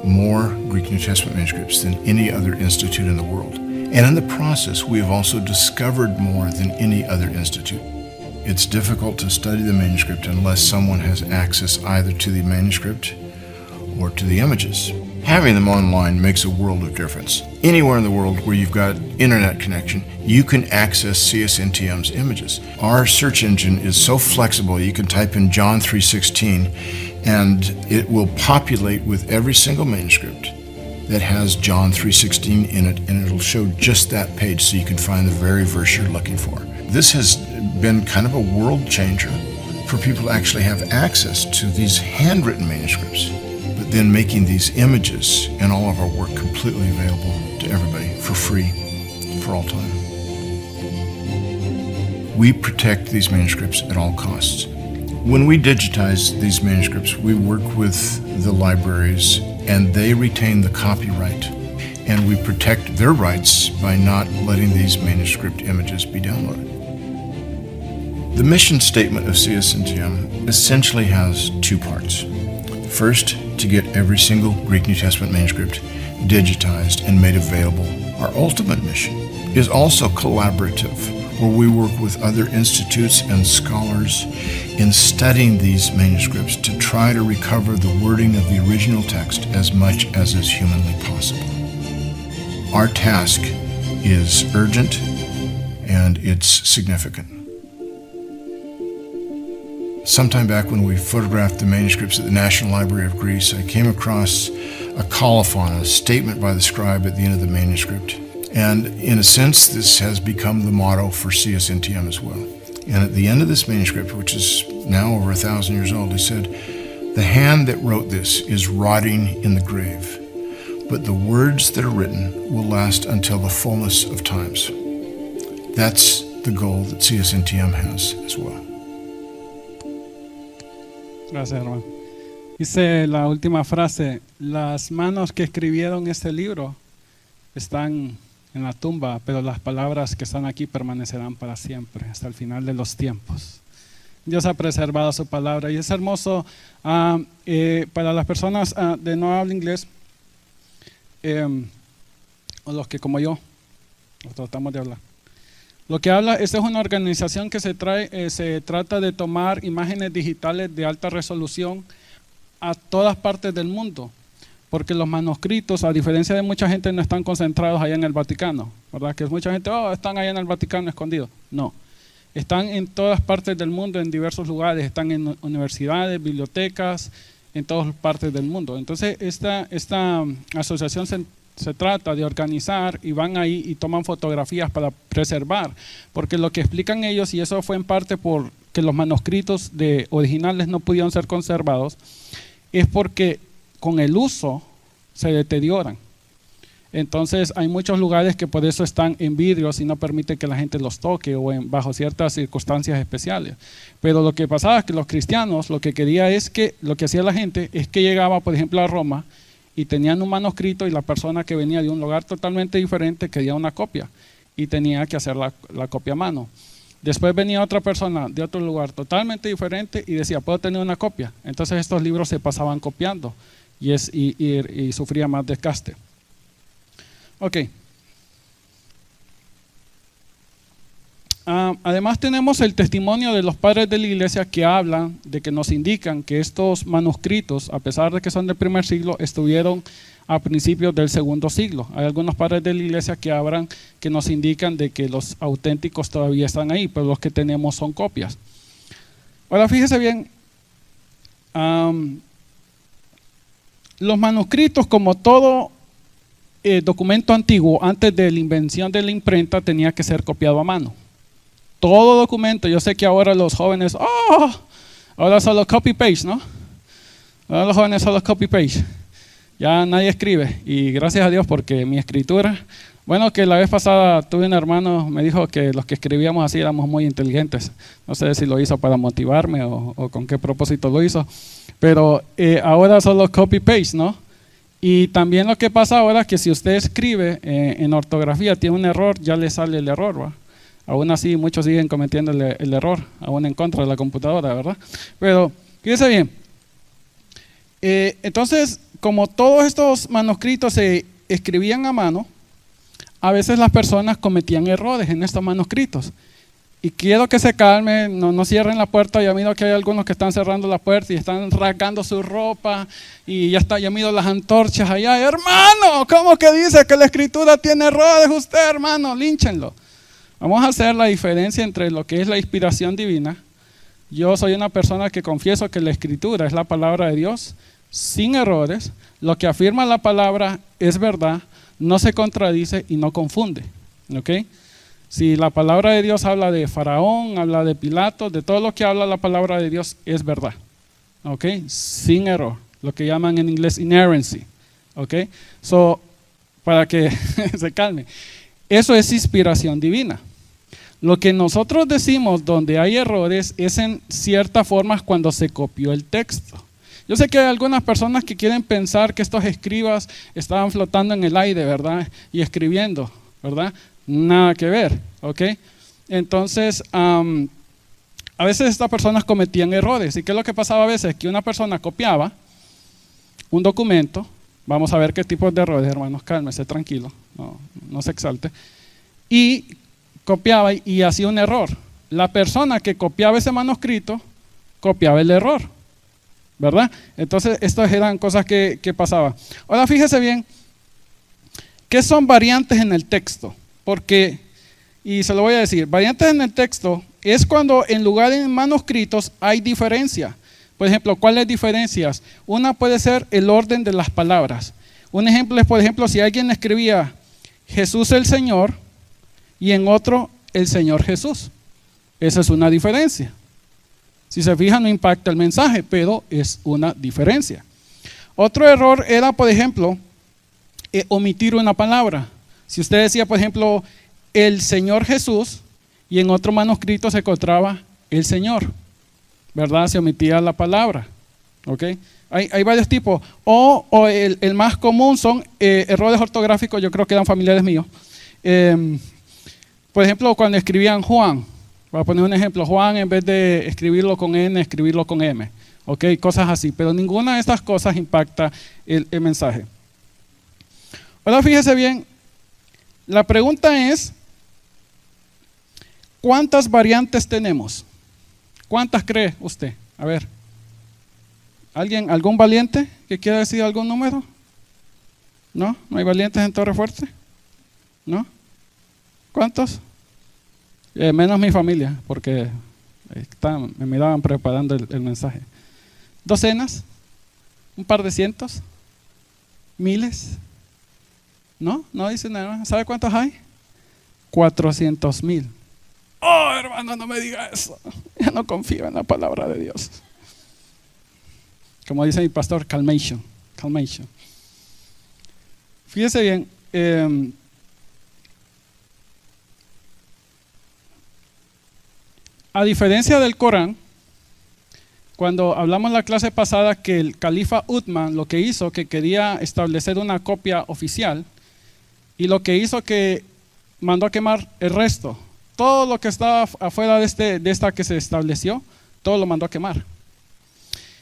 more Greek New Testament manuscripts than any other institute in the world. And in the process, we have also discovered more than any other institute. It's difficult to study the manuscript unless someone has access either to the manuscript or to the images. Having them online makes a world of difference. Anywhere in the world where you've got internet connection, you can access CSNTM's images. Our search engine is so flexible, you can type in John 3:16 and it will populate with every single manuscript that has John 3:16 in it, and it'll show just that page so you can find the very verse you're looking for. This has been kind of a world changer for people to actually have access to these handwritten manuscripts, but then making these images and all of our work completely available to everybody for free for all time. We protect these manuscripts at all costs. When we digitize these manuscripts, we work with the libraries and they retain the copyright, and we protect their rights by not letting these manuscript images be downloaded. The mission statement of CSNTM essentially has two parts. First, to get every single Greek New Testament manuscript digitized and made available. Our ultimate mission is also collaborative, where we work with other institutes and scholars in studying these manuscripts to try to recover the wording of the original text as much as is humanly possible. Our task is urgent and it's significant. Sometime back when we photographed the manuscripts at the National Library of Greece, I came across a colophon, a statement by the scribe at the end of the manuscript. And in a sense, this has become the motto for CSNTM as well. And at the end of this manuscript, which is now over 1,000 years old, he said, "The hand that wrote this is rotting in the grave, but the words that are written will last until the fullness of times." That's the goal that CSNTM has as well. Gracias, hermano. Dice la última frase: las manos que escribieron este libro están en la tumba, pero las palabras que están aquí permanecerán para siempre, hasta el final de los tiempos. Dios ha preservado su palabra y es hermoso para las personas de no habla inglés, o los que como yo, los tratamos de hablar. Lo que habla, esta es una organización que se trata de tomar imágenes digitales de alta resolución a todas partes del mundo, porque los manuscritos, a diferencia de mucha gente, no están concentrados allá en el Vaticano, ¿verdad? Que mucha gente, están allá en el Vaticano escondidos. No, están en todas partes del mundo, en diversos lugares, están en universidades, bibliotecas, en todas partes del mundo. Entonces, esta asociación se trata de organizar y van ahí y toman fotografías para preservar, porque lo que explican ellos, y eso fue en parte por que los manuscritos originales no pudieron ser conservados es porque con el uso se deterioran. Entonces hay muchos lugares que por eso están en vidrios y no permiten que la gente los toque o bajo ciertas circunstancias especiales. Pero lo que pasaba es que los cristianos lo que hacía la gente es que llegaba, por ejemplo, a Roma y tenían un manuscrito y la persona que venía de un lugar totalmente diferente quería una copia y tenía que hacer la copia a mano. Después venía otra persona de otro lugar totalmente diferente y decía, ¿puedo tener una copia? Entonces estos libros se pasaban copiando y sufría más desgaste. Ok. Además tenemos el testimonio de los padres de la iglesia que hablan, de que nos indican que estos manuscritos, a pesar de que son del primer siglo, estuvieron a principios del segundo siglo. Hay algunos padres de la iglesia que hablan, que nos indican de que los auténticos todavía están ahí, pero los que tenemos son copias. Ahora fíjese bien, los manuscritos, como todo documento antiguo, antes de la invención de la imprenta, tenía que ser copiado a mano. Todo documento, yo sé que ahora los jóvenes, ahora solo copy-paste, ¿no? Ahora los jóvenes solo copy-paste. Ya nadie escribe y gracias a Dios porque mi escritura, bueno, que la vez pasada tuve un hermano, me dijo que los que escribíamos así éramos muy inteligentes. No sé si lo hizo para motivarme o con qué propósito lo hizo, pero ahora solo copy-paste, ¿no? Y también lo que pasa ahora es que si usted escribe en ortografía, tiene un error, ya le sale el error, ¿va? Aún así muchos siguen cometiendo el error, aún en contra de la computadora, ¿verdad? Pero fíjese bien, entonces como todos estos manuscritos se escribían a mano, a veces las personas cometían errores en estos manuscritos. Y quiero que se calmen, no cierren la puerta. Ya miro que hay algunos que están cerrando la puerta y están rasgando su ropa y ya miro las antorchas allá. Hermano, ¿cómo que dice que la escritura tiene errores usted, hermano? Línchenlo. Vamos a hacer la diferencia entre lo que es la inspiración divina. Yo soy una persona que confieso que la escritura es la palabra de Dios sin errores. Lo que afirma la palabra es verdad, no se contradice y no confunde. ¿Ok? Si la palabra de Dios habla de Faraón, habla de Pilato, de todo lo que habla la palabra de Dios es verdad. ¿Ok? Sin error. Lo que llaman en inglés inerrancy. ¿Ok? So, para que se calme. Eso es inspiración divina. Lo que nosotros decimos donde hay errores es en ciertas formas cuando se copió el texto. Yo sé que hay algunas personas que quieren pensar que estos escribas estaban flotando en el aire, ¿verdad? Y escribiendo, ¿verdad? Nada que ver, ¿ok? Entonces, a veces estas personas cometían errores. ¿Y qué es lo que pasaba a veces? Que una persona copiaba un documento. Vamos a ver qué tipo de errores, hermanos, cálmese, tranquilo, no se exalte. Y copiaba y hacía un error. La persona que copiaba ese manuscrito, copiaba el error, ¿verdad? Entonces, estas eran cosas que pasaban. Ahora, fíjese bien, ¿qué son variantes en el texto? Porque, y se lo voy a decir, variantes en el texto es cuando en lugar de manuscritos hay diferencia. Por ejemplo, ¿cuáles diferencias? Una puede ser el orden de las palabras. Un ejemplo es, por ejemplo, si alguien escribía Jesús el Señor y en otro el Señor Jesús. Esa es una diferencia. Si se fijan, no impacta el mensaje, pero es una diferencia. Otro error era, por ejemplo, omitir una palabra. Si usted decía, por ejemplo, el Señor Jesús y en otro manuscrito se encontraba el Señor, ¿verdad? Se omitía la palabra, ¿ok? Hay varios tipos. O el más común son errores ortográficos, yo creo que eran familiares míos. Por ejemplo, cuando escribían Juan, voy a poner un ejemplo, Juan en vez de escribirlo con N, escribirlo con M, ¿ok? Cosas así, pero ninguna de estas cosas impacta el mensaje. Ahora fíjese bien, la pregunta es, ¿cuántas variantes tenemos? ¿Cuántas cree usted? A ver, ¿algún valiente que quiera decir algún número? ¿No? ¿No hay valientes en Torre Fuerte? ¿No? ¿Cuántos? Menos mi familia, porque me miraban preparando el mensaje. ¿Docenas? ¿Un par de cientos? ¿Miles? ¿No? No dice nada. ¿Sabe cuántos hay? 400,000. Oh, hermano, no me diga eso. Ya no confío en la palabra de Dios. Como dice mi pastor, calmation. Fíjese bien, a diferencia del Corán, cuando hablamos en la clase pasada que el califa Uthman lo que hizo, que quería establecer una copia oficial, y lo que hizo que mandó a quemar el resto. Todo lo que estaba afuera de esta que se estableció, todo lo mandó a quemar.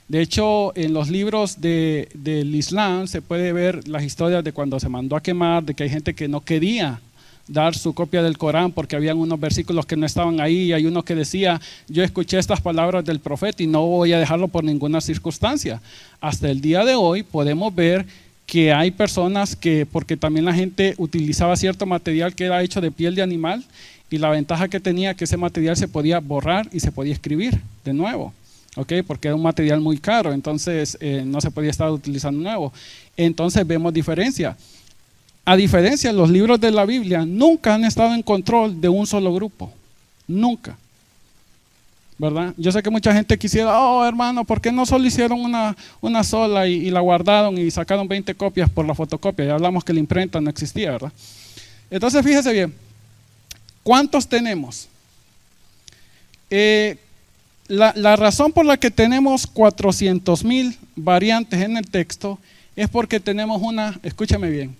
De hecho, en los libros del Islam se puede ver las historias de cuando se mandó a quemar, de que hay gente que no quería dar su copia del Corán porque habían unos versículos que no estaban ahí, y hay uno que decía, yo escuché estas palabras del profeta y no voy a dejarlo por ninguna circunstancia. Hasta el día de hoy podemos ver que hay personas que, porque también la gente utilizaba cierto material que era hecho de piel de animal, y la ventaja que tenía que ese material se podía borrar y se podía escribir de nuevo, porque era un material muy caro, entonces no se podía estar utilizando nuevo. Entonces vemos diferencia. A diferencia, los libros de la Biblia nunca han estado en control de un solo grupo, nunca, ¿verdad? Yo sé que mucha gente quisiera, oh hermano, ¿por qué no solo hicieron una sola y la guardaron y sacaron 20 copias por la fotocopia? Ya hablamos que la imprenta no existía, ¿verdad? Entonces fíjese bien, ¿cuántos tenemos? La razón por la que tenemos 400,000 variantes en el texto es porque tenemos una, escúchame bien,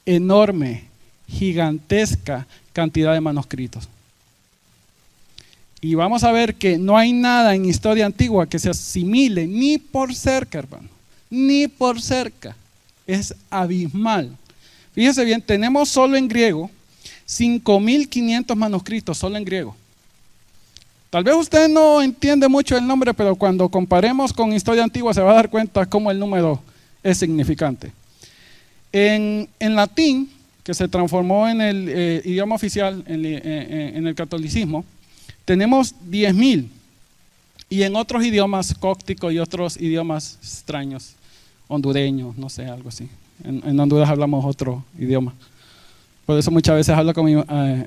enorme, gigantesca cantidad de manuscritos. Y vamos a ver que no hay nada en historia antigua que se asimile ni por cerca, hermano, ni por cerca. Es abismal. Fíjese bien, tenemos solo en griego 5,500 manuscritos, solo en griego. Tal vez usted no entiende mucho el nombre, pero cuando comparemos con historia antigua se va a dar cuenta cómo el número es significante. En latín, que se transformó en el idioma oficial en el catolicismo, tenemos 10,000, y en otros idiomas, cóptico y otros idiomas extraños, hondureños, no sé, algo así. En Honduras hablamos otro idioma. Por eso muchas veces hablo con mis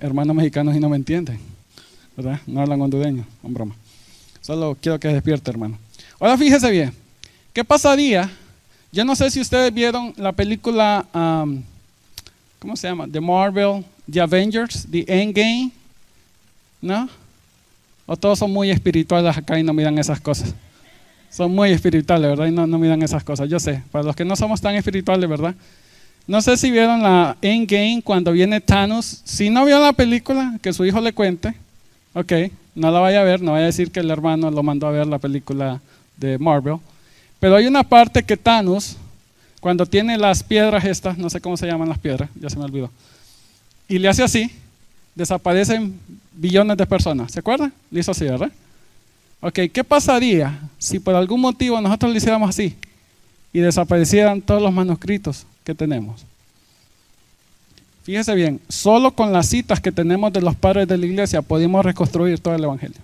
hermanos mexicanos y no me entienden, ¿verdad? No hablan hondureño, en broma. Solo quiero que despierte, hermano. Ahora fíjese bien, ¿qué pasaría? Yo no sé si ustedes vieron la película, ¿cómo se llama? The Marvel, The Avengers, The Endgame, ¿no? O todos son muy espirituales acá y no miran esas cosas. Son muy espirituales, ¿verdad? Y no miran esas cosas. Yo sé, para los que no somos tan espirituales, ¿verdad? No sé si vieron la Endgame cuando viene Thanos. Si no vio la película, que su hijo le cuente. Ok, no la vaya a ver, no vaya a decir que el hermano lo mandó a ver la película de Marvel. Pero hay una parte que Thanos, cuando tiene las piedras estas, no sé cómo se llaman las piedras, ya se me olvidó, y le hace así, desaparecen billones de personas. ¿Se acuerdan? Le hizo así, ¿verdad? Ok, ¿qué pasaría si por algún motivo nosotros le hiciéramos así y desaparecieran todos los manuscritos que tenemos? Fíjese bien, solo con las citas que tenemos de los padres de la iglesia podemos reconstruir todo el evangelio.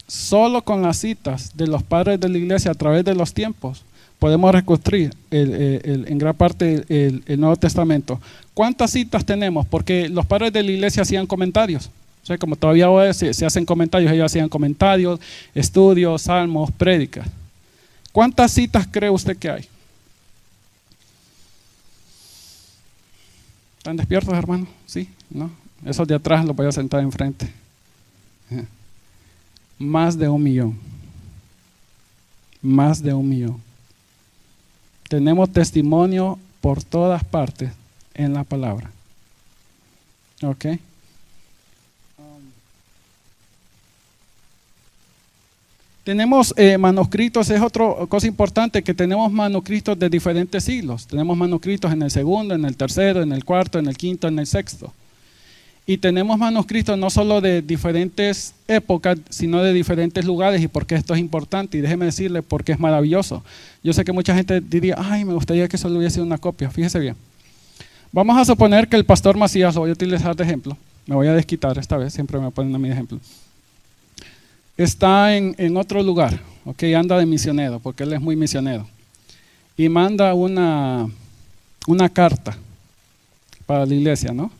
Solo con las citas de los padres de la iglesia a través de los tiempos podemos reconstruir en gran parte el Nuevo Testamento. ¿Cuántas citas tenemos? Porque los padres de la iglesia hacían comentarios. O sea, como todavía hoy se hacen comentarios, ellos hacían comentarios, estudios, salmos, prédicas. ¿Cuántas citas cree usted que hay? ¿Están despiertos, hermano? ¿Sí? ¿No? Esos de atrás los voy a sentar enfrente. Más de 1,000,000. Más de 1,000,000. Tenemos testimonio por todas partes en la palabra. ¿Ok? Tenemos manuscritos, es otra cosa importante, que tenemos manuscritos de diferentes siglos. Tenemos manuscritos en el segundo, en el tercero, en el cuarto, en el quinto, en el sexto. Y tenemos manuscritos no solo de diferentes épocas, sino de diferentes lugares. ¿Y por qué esto es importante? Y déjeme decirle por qué es maravilloso. Yo sé que mucha gente diría, ay, me gustaría que solo hubiese una copia. Fíjese bien. Vamos a suponer que el pastor Macías, lo voy a utilizar de ejemplo. Me voy a desquitar esta vez, siempre me ponen a mí de ejemplo. Está en otro lugar, ok, anda de misionero, porque él es muy misionero. Y manda una carta para la iglesia, ¿no?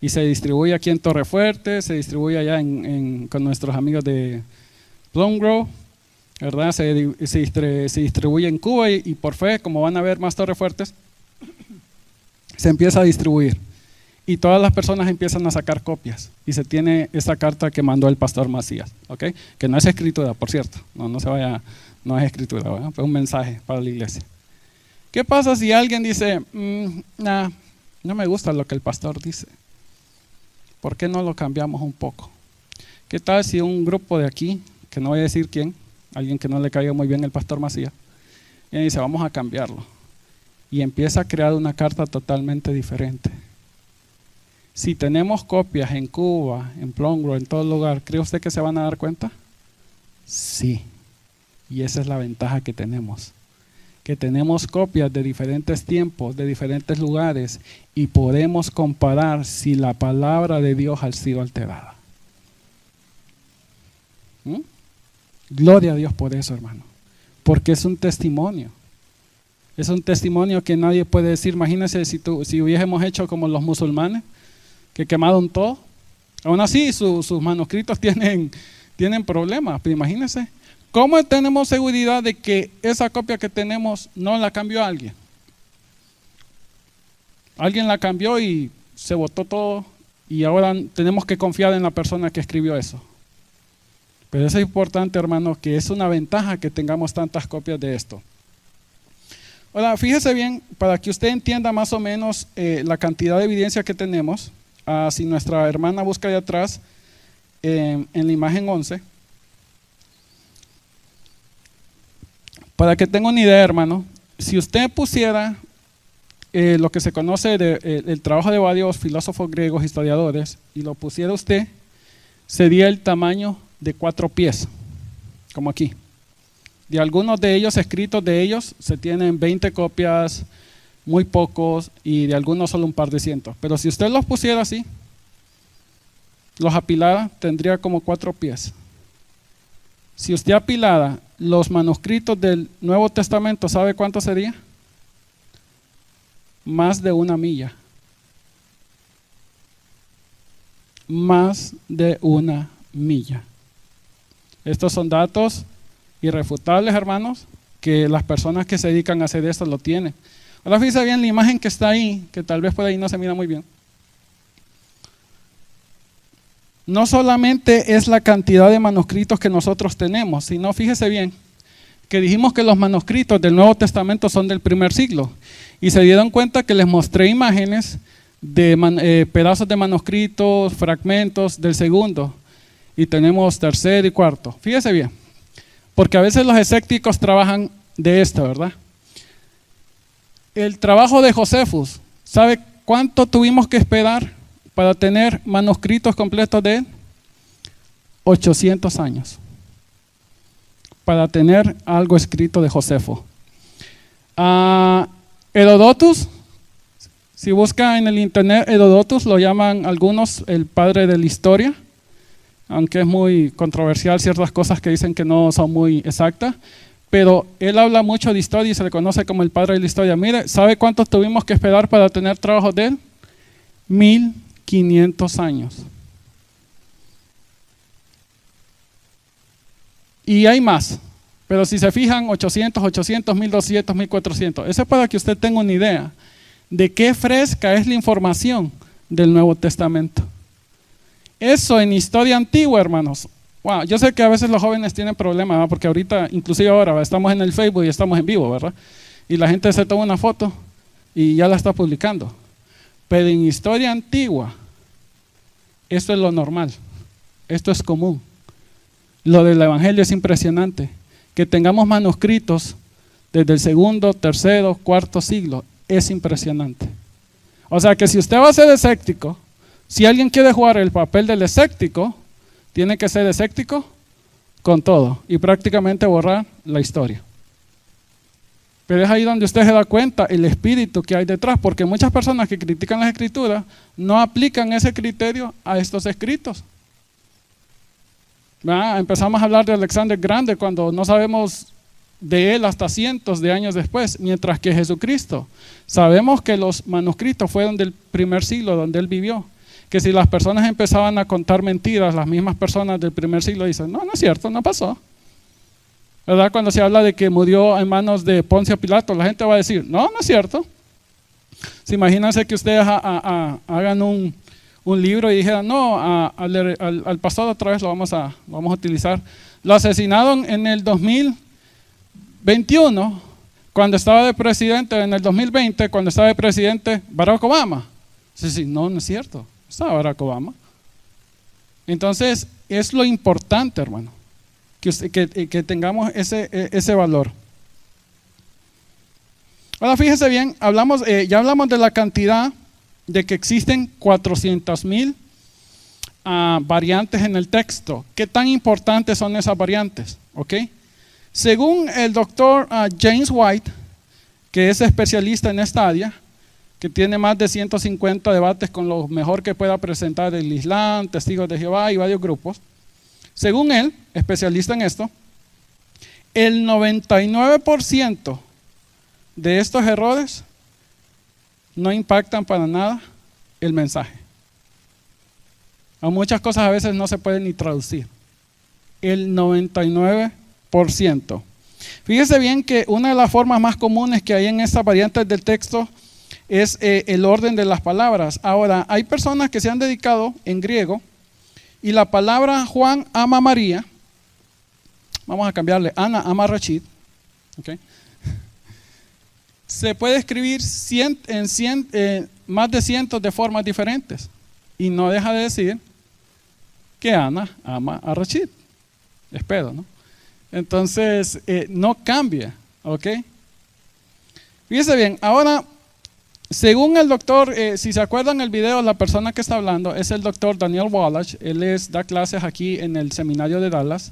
Y se distribuye aquí en Torrefuerte, se distribuye allá con nuestros amigos de Plum Grove, ¿verdad? Se distribuye en Cuba y por fe, como van a ver más Torrefuertes, se empieza a distribuir. Y todas las personas empiezan a sacar copias. Y se tiene esta carta que mandó el pastor Macías, ¿ok? Que no es escritura, por cierto. No se vaya, no es escritura, ¿verdad? Fue un mensaje para la iglesia. ¿Qué pasa si alguien dice, no me gusta lo que el pastor dice? ¿Por qué no lo cambiamos un poco? ¿Qué tal si un grupo de aquí, que no voy a decir quién, alguien que no le caiga muy bien el pastor Macías, y dice, vamos a cambiarlo? Y empieza a crear una carta totalmente diferente. Si tenemos copias en Cuba, en Plum Grove, en todo lugar, ¿cree usted que se van a dar cuenta? Sí. Y esa es la ventaja que tenemos. Que tenemos copias de diferentes tiempos, de diferentes lugares, y podemos comparar si la palabra de Dios ha sido alterada. Gloria a Dios por eso, hermano. Porque es un testimonio. Es un testimonio que nadie puede decir. Imagínense si hubiésemos hecho como los musulmanes, que quemaron todo. Aún así, sus manuscritos tienen problemas. Pero imagínense, ¿cómo tenemos seguridad de que esa copia que tenemos no la cambió alguien? Alguien la cambió y se botó todo, y ahora tenemos que confiar en la persona que escribió eso. Pero es importante, hermano, que es una ventaja que tengamos tantas copias de esto. Ahora, fíjese bien, para que usted entienda más o menos la cantidad de evidencia que tenemos. Si nuestra hermana busca ahí atrás, en la imagen 11, para que tenga una idea, hermano, si usted pusiera lo que se conoce el trabajo de varios filósofos griegos, historiadores, y lo pusiera usted, sería el tamaño de 4 pies, como aquí. De algunos de ellos, escritos de ellos, se tienen 20 copias, muy pocos, y de algunos solo un par de cientos. Pero si usted los pusiera así, los apilara, tendría como 4 pies. Si usted apilara los manuscritos del Nuevo Testamento, ¿sabe cuánto sería? Más de 1 milla. Más de 1 milla. Estos son datos irrefutables, hermanos, que las personas que se dedican a hacer esto lo tienen. Ahora fíjense bien la imagen que está ahí, que tal vez por ahí no se mira muy bien. No solamente es la cantidad de manuscritos que nosotros tenemos, sino fíjese bien, que dijimos que los manuscritos del Nuevo Testamento son del primer siglo. Y se dieron cuenta que les mostré imágenes de pedazos de manuscritos, fragmentos del segundo. Y tenemos tercero y cuarto. Fíjese bien, porque a veces los escépticos trabajan de esto, ¿verdad? El trabajo de Josefus, ¿sabe cuánto tuvimos que esperar para tener manuscritos completos de él? 800 años. Para tener algo escrito de Josefo. Herodotus, si busca en el internet, Herodotus lo llaman algunos el padre de la historia, aunque es muy controversial ciertas cosas que dicen que no son muy exactas. Pero él habla mucho de historia y se le conoce como el padre de la historia. Mire, ¿sabe cuántos tuvimos que esperar para tener trabajos de él? 1500 años. Y hay más, pero si se fijan, 800, 1200, 1400. Eso es para que usted tenga una idea de qué fresca es la información del Nuevo Testamento. Eso en historia antigua, hermanos. Wow, yo sé que a veces los jóvenes tienen problemas, ¿verdad? Porque ahorita, inclusive ahora, estamos en el Facebook y estamos en vivo, ¿verdad? Y la gente se toma una foto y ya la está publicando. Pero en historia antigua, esto es lo normal, esto es común. Lo del Evangelio es impresionante. Que tengamos manuscritos desde el segundo, tercero, cuarto siglo, es impresionante. O sea que si usted va a ser escéptico, si alguien quiere jugar el papel del escéptico, tiene que ser escéptico con todo y prácticamente borrar la historia. Pero es ahí donde usted se da cuenta el espíritu que hay detrás, porque muchas personas que critican las escrituras no aplican ese criterio a estos escritos. Empezamos a hablar de Alexander Grande cuando no sabemos de él hasta cientos de años después, mientras que Jesucristo, sabemos que los manuscritos fueron del primer siglo donde él vivió. que si las personas empezaban a contar mentiras, las mismas personas del primer siglo dicen, no, no es cierto, no pasó. ¿Verdad? Cuando se habla de que murió en manos de Poncio Pilato, la gente va a decir, no, no es cierto. Si imagínense que ustedes hagan un libro y dijeran, no, al pasado otra vez lo vamos a utilizar. Lo asesinaron en el 2021, cuando estaba de presidente, en el 2020, cuando estaba de presidente Barack Obama. Sí, no, no es cierto, estaba Barack Obama. Entonces, es lo importante, hermano, que tengamos ese valor. Ahora fíjese bien, ya hablamos de la cantidad de que existen 400,000 variantes en el texto. ¿Qué tan importantes son esas variantes? ¿Okay? Según el doctor James White, que es especialista en esta área, que tiene más de 150 debates con lo mejor que pueda presentar el Islam, Testigos de Jehová y varios grupos, según él, especialista en esto, el 99% de estos errores no impactan para nada el mensaje. A muchas cosas a veces no se pueden ni traducir. El 99%. Fíjese bien que una de las formas más comunes que hay en estas variantes del texto es el orden de las palabras. Ahora, hay personas que se han dedicado en griego y la palabra Juan ama a María, vamos a cambiarle, Ana ama a Rachid, ¿okay? Se puede escribir más de cientos de formas diferentes y no deja de decir que Ana ama a Rachid. Espero, ¿no? Entonces, no cambia, ¿ok? Fíjese bien, ahora, según el doctor, si se acuerdan el video, la persona que está hablando es el doctor Daniel Wallach. Él da clases aquí en el seminario de Dallas.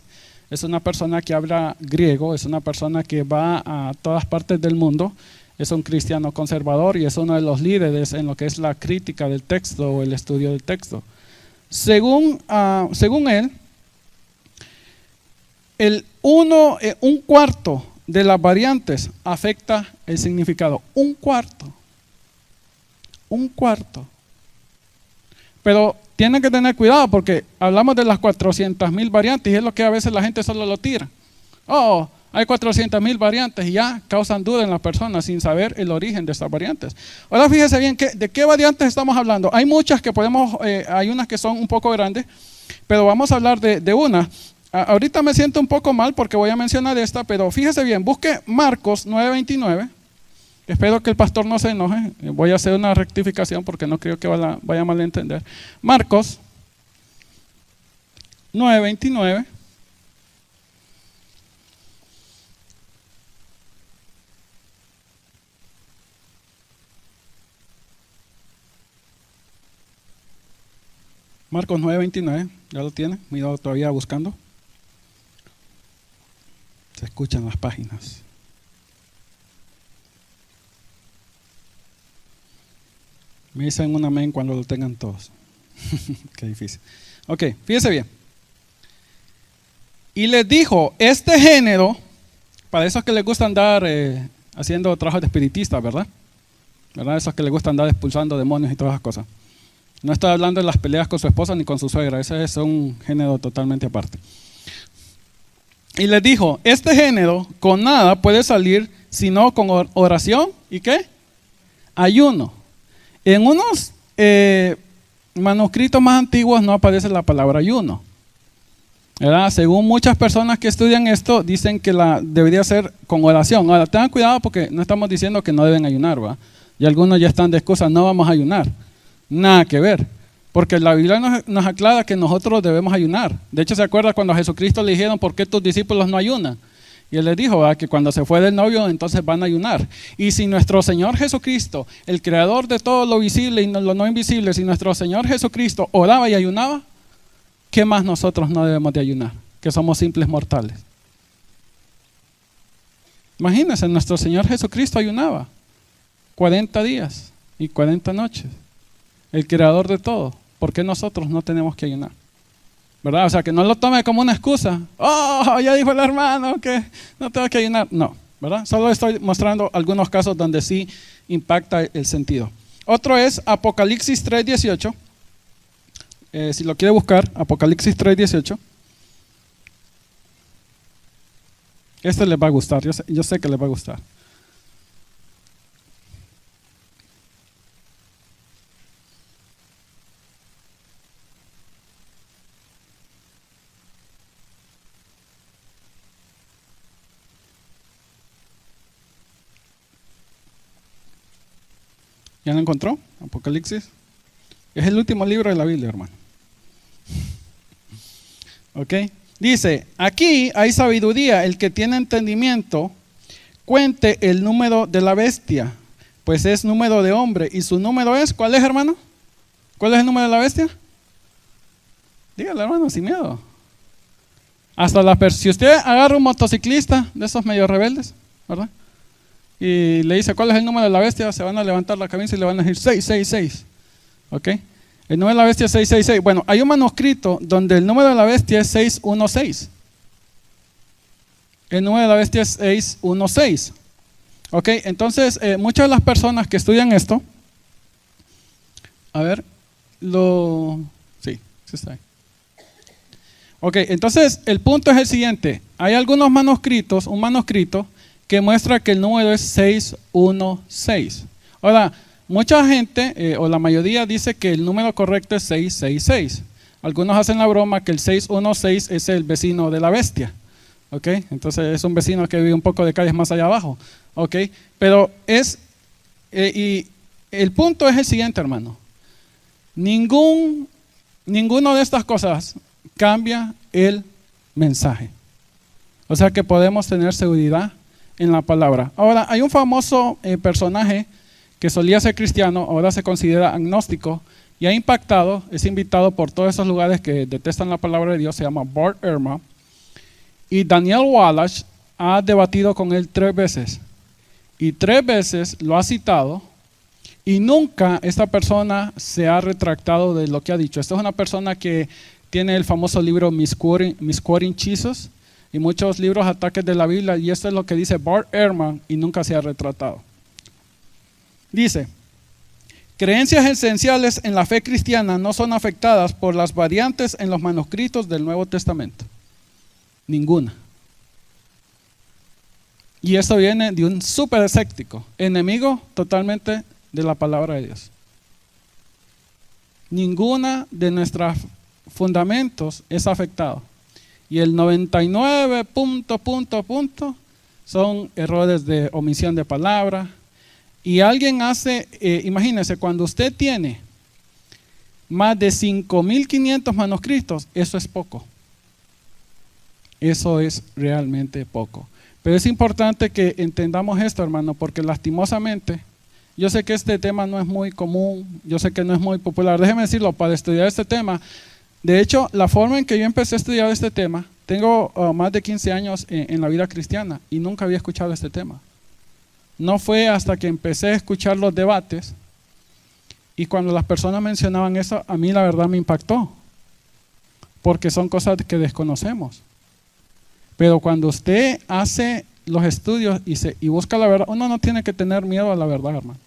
Es una persona que habla griego, es una persona que va a todas partes del mundo. Es un cristiano conservador y es uno de los líderes en lo que es la crítica del texto o el estudio del texto. Según él, un cuarto de las variantes afecta el significado. Un cuarto. Pero tienen que tener cuidado porque hablamos de las 400,000 variantes y es lo que a veces la gente solo lo tira. Oh, hay 400,000 variantes y ya causan duda en las personas sin saber el origen de estas variantes. Ahora fíjese bien, ¿de qué variantes estamos hablando? Hay muchas que hay unas que son un poco grandes, pero vamos a hablar de una. Ahorita me siento un poco mal porque voy a mencionar esta, pero fíjese bien, busque Marcos 9:29. Espero que el pastor no se enoje. Voy a hacer una rectificación porque no creo que vaya a malentender. Marcos 9:29. Marcos 9:29, ya lo tiene, mira todavía buscando. Se escuchan las páginas. Me dicen un amén cuando lo tengan todos. Qué difícil. Ok, fíjese bien. Y les dijo, este género, para esos que les gusta andar haciendo trabajos de espiritistas, ¿verdad? Esos que les gusta andar expulsando demonios y todas esas cosas. No estoy hablando de las peleas con su esposa ni con su suegra, ese es un género totalmente aparte. Y les dijo, este género con nada puede salir sino con oración y ¿qué? Ayuno. En unos manuscritos más antiguos no aparece la palabra ayuno, ¿verdad? Según muchas personas que estudian esto, dicen que debería ser con oración. Ahora, tengan cuidado porque no estamos diciendo que no deben ayunar, ¿va? Y algunos ya están de excusa, no vamos a ayunar. Nada que ver, porque la Biblia nos aclara que nosotros debemos ayunar. De hecho, ¿se acuerda cuando a Jesucristo le dijeron por qué tus discípulos no ayunan? Y él les dijo, ¿verdad?, que cuando se fue del novio, entonces van a ayunar. Y si nuestro Señor Jesucristo, el creador de todo lo visible y lo no invisible, si nuestro Señor Jesucristo oraba y ayunaba, ¿qué más nosotros no debemos de ayunar? Que somos simples mortales. Imagínense, nuestro Señor Jesucristo ayunaba 40 días y 40 noches. El creador de todo. ¿Por qué nosotros no tenemos que ayunar? ¿Verdad? O sea, que no lo tome como una excusa. Oh, ya dijo el hermano que no tengo que ayunar. No, ¿verdad? Solo estoy mostrando algunos casos donde sí impacta el sentido. Otro es Apocalipsis 3:18. Si lo quiere buscar, Apocalipsis 3:18. Este les va a gustar, yo sé que les va a gustar. ¿Ya lo encontró? Apocalipsis. Es el último libro de la Biblia, hermano. ¿Ok? Dice, aquí hay sabiduría, el que tiene entendimiento, cuente el número de la bestia, pues es número de hombre, y su número es, ¿cuál es, hermano? ¿Cuál es el número de la bestia? Dígale, hermano, sin miedo. Si usted agarra un motociclista de esos medio rebeldes, ¿verdad? Y le dice, ¿cuál es el número de la bestia? Se van a levantar la cabeza y le van a decir 666. ¿Ok? El número de la bestia es 666. Bueno, hay un manuscrito donde el número de la bestia es 616. El número de la bestia es 616. ¿Ok? Entonces, muchas de las personas que estudian esto, a ver, sí está ahí. Ok, entonces el punto es el siguiente. Hay algunos manuscritos, un manuscrito que muestra que el número es 616. Ahora, mucha gente, o la mayoría, dice que el número correcto es 666. Algunos hacen la broma que el 616 es el vecino de la bestia. ¿Ok? Entonces es un vecino que vive un poco de calles más allá abajo. ¿Ok? Pero y el punto es el siguiente, hermano. Ninguno de estas cosas cambia el mensaje. O sea que podemos tener seguridad en la palabra. Ahora, hay un famoso personaje que solía ser cristiano, ahora se considera agnóstico y ha impactado, es invitado por todos esos lugares que detestan la palabra de Dios, se llama Bart Ehrman, y Daniel Wallace ha debatido con él 3 veces y 3 veces lo ha citado y nunca esta persona se ha retractado de lo que ha dicho. Esta es una persona que tiene el famoso libro Misquoting Jesus y muchos libros ataques de la Biblia, y esto es lo que dice Bart Ehrman y nunca se ha retratado. Dice, creencias esenciales en la fe cristiana no son afectadas por las variantes en los manuscritos del Nuevo Testamento. Ninguna. Y esto viene de un súper escéptico, enemigo totalmente de la palabra de Dios. Ninguna de nuestros fundamentos es afectado. Y el 99 son errores de omisión de palabra. Y alguien hace, imagínense, cuando usted tiene más de 5.500 manuscritos, eso es poco. Eso es realmente poco. Pero es importante que entendamos esto, hermano, porque lastimosamente, yo sé que este tema no es muy común, yo sé que no es muy popular. Déjeme decirlo, para estudiar este tema, de hecho, la forma en que yo empecé a estudiar este tema, tengo más de 15 años en la vida cristiana y nunca había escuchado este tema. No fue hasta que empecé a escuchar los debates y cuando las personas mencionaban eso, a mí la verdad me impactó, porque son cosas que desconocemos. Pero cuando usted hace los estudios y busca la verdad, uno no tiene que tener miedo a la verdad, hermano.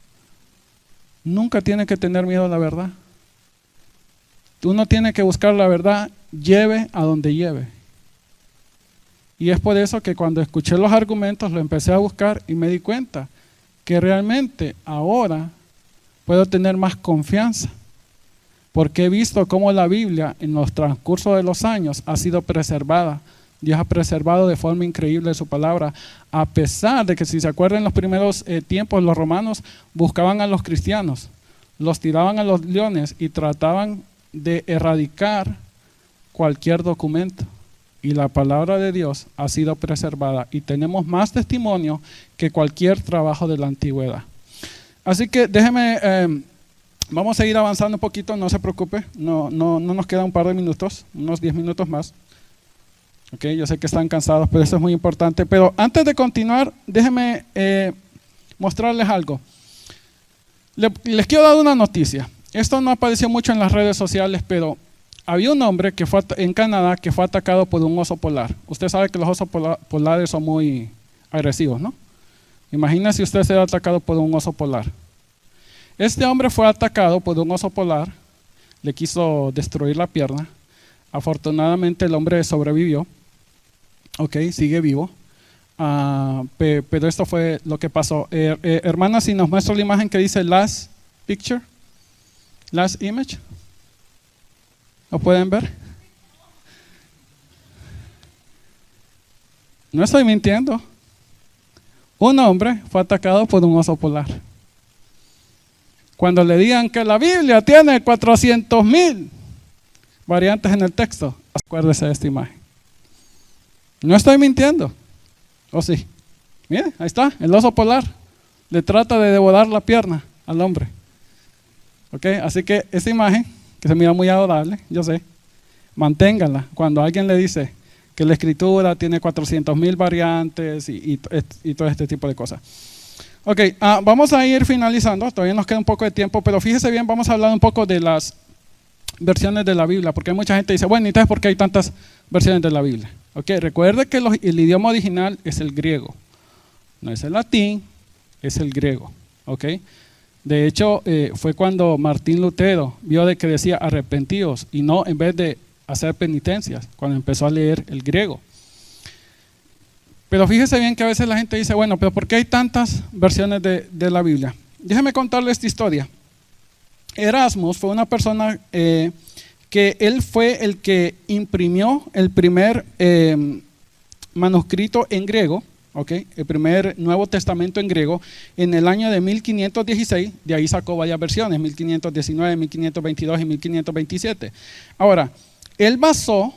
Nunca tiene que tener miedo a la verdad. Uno tiene que buscar la verdad, lleve a donde lleve. Y es por eso que cuando escuché los argumentos lo empecé a buscar y me di cuenta que realmente ahora puedo tener más confianza, porque he visto cómo la Biblia en los transcurso de los años ha sido preservada. Dios ha preservado de forma increíble su palabra, a pesar de que, si se acuerdan, en los primeros tiempos los romanos buscaban a los cristianos, los tiraban a los leones y trataban de erradicar cualquier documento. Y la palabra de Dios ha sido preservada y tenemos más testimonio que cualquier trabajo de la antigüedad. Así que déjeme, vamos a ir avanzando un poquito, no se preocupe, no nos queda un par de minutos, unos 10 minutos más. Okay, yo sé que están cansados, pero eso es muy importante. Pero antes de continuar, déjenme mostrarles algo. Les quiero dar una noticia. Esto no apareció mucho en las redes sociales, pero había un hombre que fue en Canadá que fue atacado por un oso polar. Usted sabe que los osos polares son muy agresivos, ¿no? Imagínese si usted será atacado por un oso polar. Este hombre fue atacado por un oso polar, le quiso destruir la pierna. Afortunadamente el hombre sobrevivió, sigue vivo. Pero esto fue lo que pasó. Hermana, si nos muestra la imagen que dice last picture, last image, ¿lo pueden ver? No estoy mintiendo. Un hombre fue atacado por un oso polar. Cuando le digan que la Biblia tiene 400,000 variantes en el texto, acuérdese de esta imagen. No estoy mintiendo. ¿O sí? Mire, ahí está, el oso polar. Le trata de devorar la pierna al hombre. Así que esta imagen, que se mira muy adorable, yo sé, manténgala. Cuando alguien le dice que la escritura tiene 400,000 variantes y todo este tipo de cosas. Vamos a ir finalizando, todavía nos queda un poco de tiempo, pero fíjese bien, vamos a hablar un poco de las versiones de la Biblia, porque hay mucha gente que dice, bueno, entonces ¿por qué hay tantas versiones de la Biblia? Recuerde que el idioma original es el griego, no es el latín, es el griego. De hecho, fue cuando Martín Lutero vio de que decía arrepentidos y no en vez de hacer penitencias, cuando empezó a leer el griego. Pero fíjese bien que a veces la gente dice, bueno, pero ¿por qué hay tantas versiones de la Biblia? Déjeme contarle esta historia. Erasmus fue una persona que él fue el que imprimió el primer manuscrito en griego, el primer Nuevo Testamento en griego, en el año de 1516. De ahí sacó varias versiones, 1519, 1522 y 1527. Ahora, él basó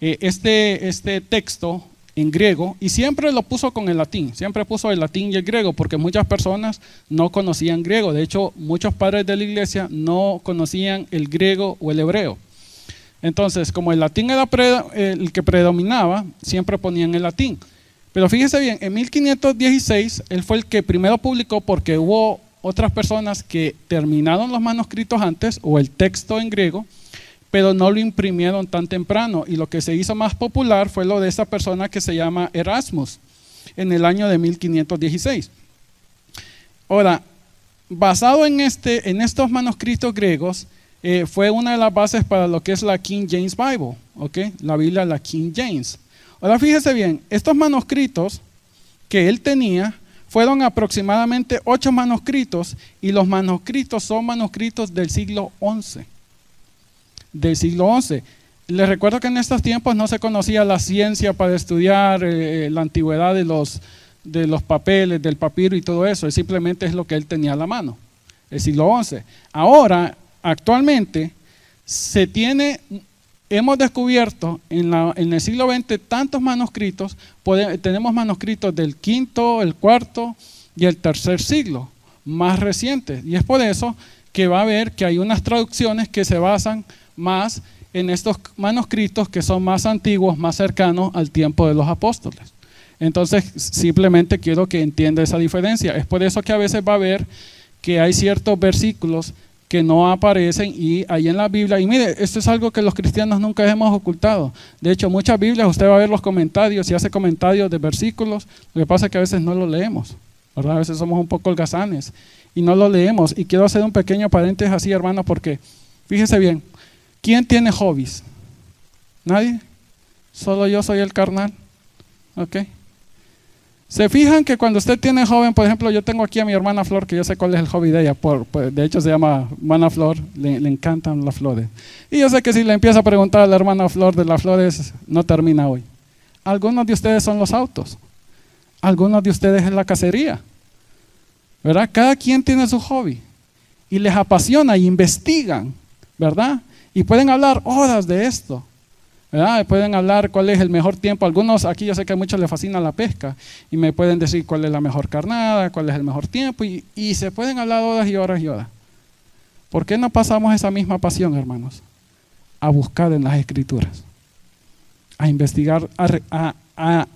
este texto en griego y siempre lo puso con el latín, siempre puso el latín y el griego porque muchas personas no conocían griego. De hecho, muchos padres de la iglesia no conocían el griego o el hebreo. Entonces, como el latín era el que predominaba, siempre ponían el latín. Pero fíjese bien, en 1516 él fue el que primero publicó, porque hubo otras personas que terminaron los manuscritos antes o el texto en griego, pero no lo imprimieron tan temprano, y lo que se hizo más popular fue lo de esta persona que se llama Erasmus en el año de 1516. Ahora, basado en estos manuscritos griegos, fue una de las bases para lo que es la King James Bible, la Biblia, la King James. Ahora fíjese bien, estos manuscritos que él tenía fueron aproximadamente 8 manuscritos, y los manuscritos son manuscritos del siglo XI. Les recuerdo que en estos tiempos no se conocía la ciencia para estudiar la antigüedad de los papeles, del papiro y todo eso. Simplemente es lo que él tenía a la mano, el siglo XI. Ahora, actualmente, hemos descubierto en el siglo XX tantos manuscritos. Tenemos manuscritos del quinto, el cuarto y el tercer siglo, más recientes. Y es por eso que va a ver que hay unas traducciones que se basan más en estos manuscritos que son más antiguos, más cercanos al tiempo de los apóstoles. Entonces, simplemente quiero que entienda esa diferencia. Es por eso que a veces va a ver que hay ciertos versículos que no aparecen y ahí en la Biblia. Y mire, esto es algo que los cristianos nunca hemos ocultado. De hecho, muchas Biblias usted va a ver los comentarios y hace comentarios de versículos. Lo que pasa es que a veces no lo leemos, ¿verdad? A veces somos un poco holgazanes y no lo leemos. Y quiero hacer un pequeño paréntesis así, hermano, porque fíjese bien. ¿Quién tiene hobbies? ¿Nadie? Solo yo soy el carnal. ¿Se fijan que cuando usted tiene joven, por ejemplo, yo tengo aquí a mi hermana Flor, que yo sé cuál es el hobby de ella, de hecho se llama hermana Flor, le encantan las flores. Y yo sé que si le empieza a preguntar a la hermana Flor de las flores, no termina hoy. Algunos de ustedes son los autos, algunos de ustedes es la cacería, ¿verdad? Cada quien tiene su hobby y les apasiona y investigan, ¿verdad? Y pueden hablar horas de esto, ¿verdad? Pueden hablar cuál es el mejor tiempo. Algunos aquí yo sé que a muchos les fascina la pesca y me pueden decir cuál es la mejor carnada, cuál es el mejor tiempo y se pueden hablar horas y horas y horas. ¿Por qué no pasamos esa misma pasión, hermanos? A buscar en las escrituras, a investigar, a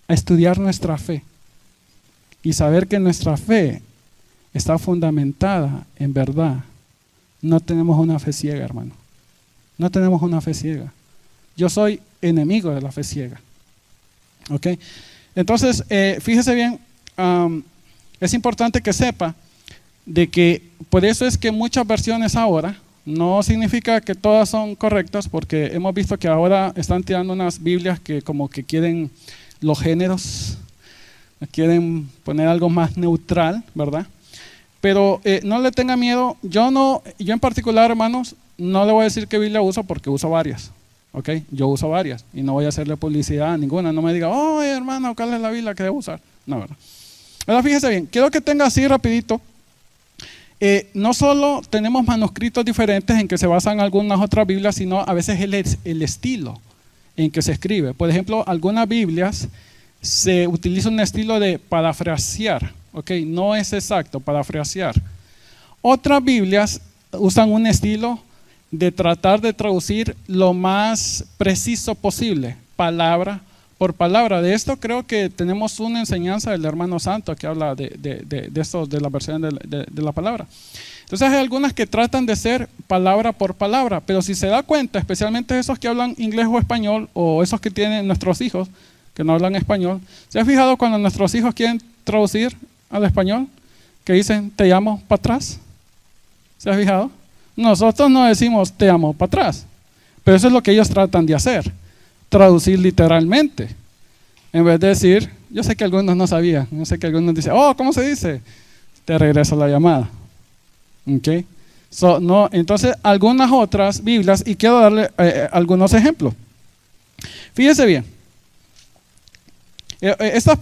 estudiar nuestra fe y saber que nuestra fe está fundamentada en verdad. No tenemos una fe ciega, hermano. No tenemos una fe ciega. Yo soy enemigo de la fe ciega. Entonces, fíjese bien, es importante que sepa de que por eso es que muchas versiones ahora, No significa que todas son correctas, porque hemos visto que ahora están tirando unas Biblias que como que quieren los géneros, quieren poner algo más neutral, ¿verdad? Pero no le tenga miedo. Yo en particular, hermanos, no le voy a decir qué Biblia uso porque uso varias. ¿Ok? Yo uso varias y no voy a hacerle publicidad a ninguna. No me diga, oye hermano, ¿cuál es la Biblia que debo usar? No, ¿verdad? Ahora fíjese bien, quiero que tenga así rapidito. No solo tenemos manuscritos diferentes en que se basan algunas otras Biblias, sino a veces el estilo en que se escribe. Por ejemplo, algunas Biblias se utiliza un estilo de parafrasear. ¿Ok? No es exacto, parafrasear. Otras Biblias usan un estilo de tratar de traducir lo más preciso posible, palabra por palabra. De esto creo que tenemos una enseñanza del hermano Santo que habla de esto, de la versión de la palabra. Entonces hay algunas que tratan de ser palabra por palabra, pero si se da cuenta, especialmente esos que hablan inglés o español, o esos que tienen nuestros hijos que no hablan español, ¿se ha fijado cuando nuestros hijos quieren traducir al español? Que dicen, te llamo para atrás. ¿Se ha fijado? Nosotros no decimos te amo para atrás, pero eso es lo que ellos tratan de hacer, traducir literalmente. En vez de decir, yo sé que algunos no sabían, yo sé que algunos dicen, oh, ¿cómo se dice? Te regreso la llamada. ¿Ok? No, entonces, algunas otras Biblias, y quiero darle algunos ejemplos. Fíjese bien. Estas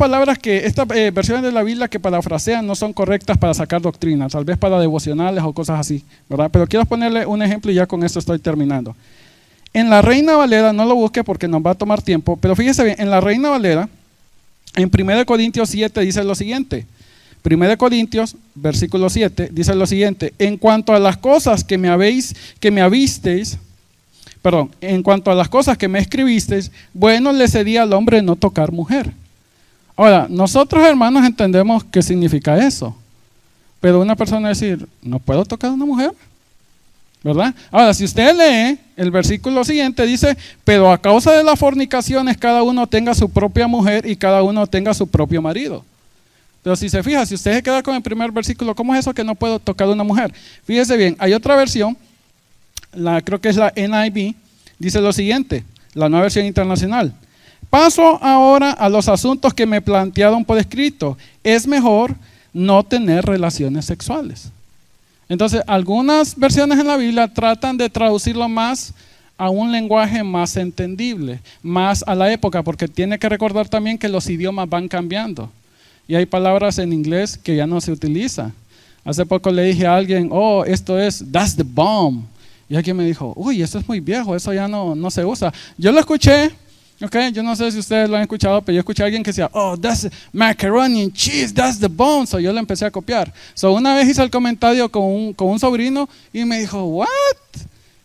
versiones de la Biblia que parafrasean no son correctas para sacar doctrinas, tal vez para devocionales o cosas así, ¿verdad? Pero quiero ponerle un ejemplo y ya con esto estoy terminando. En la Reina Valera, no lo busque porque nos va a tomar tiempo, pero fíjese bien, en la Reina Valera, en 1 Corintios 7 dice lo siguiente. 1 Corintios, versículo 7, dice lo siguiente: en cuanto a las cosas que me escribisteis, bueno le sería al hombre no tocar mujer. Ahora, nosotros hermanos entendemos qué significa eso, pero una persona decir, ¿no puedo tocar a una mujer? ¿Verdad? Ahora, si usted lee el versículo siguiente, dice, pero a causa de las fornicaciones cada uno tenga su propia mujer y cada uno tenga su propio marido. Pero si se fija, si usted se queda con el primer versículo, ¿cómo es eso que no puedo tocar a una mujer? Fíjese bien, hay otra versión, creo que es la NIV, dice lo siguiente, la nueva versión internacional. Paso ahora a los asuntos que me plantearon por escrito. Es mejor no tener relaciones sexuales. Entonces, algunas versiones en la Biblia tratan de traducirlo más a un lenguaje más entendible, más a la época, porque tiene que recordar también que los idiomas van cambiando. Y hay palabras en inglés que ya no se utilizan. Hace poco le dije a alguien, oh, esto es, that's the bomb. Y alguien me dijo, uy, eso es muy viejo, eso ya no se usa. Yo lo escuché, okay, yo no sé si ustedes lo han escuchado, pero yo escuché a alguien que decía, oh, that's macaroni and cheese, that's the bomb. So yo lo empecé a copiar. So una vez hice el comentario con un sobrino y me dijo, what?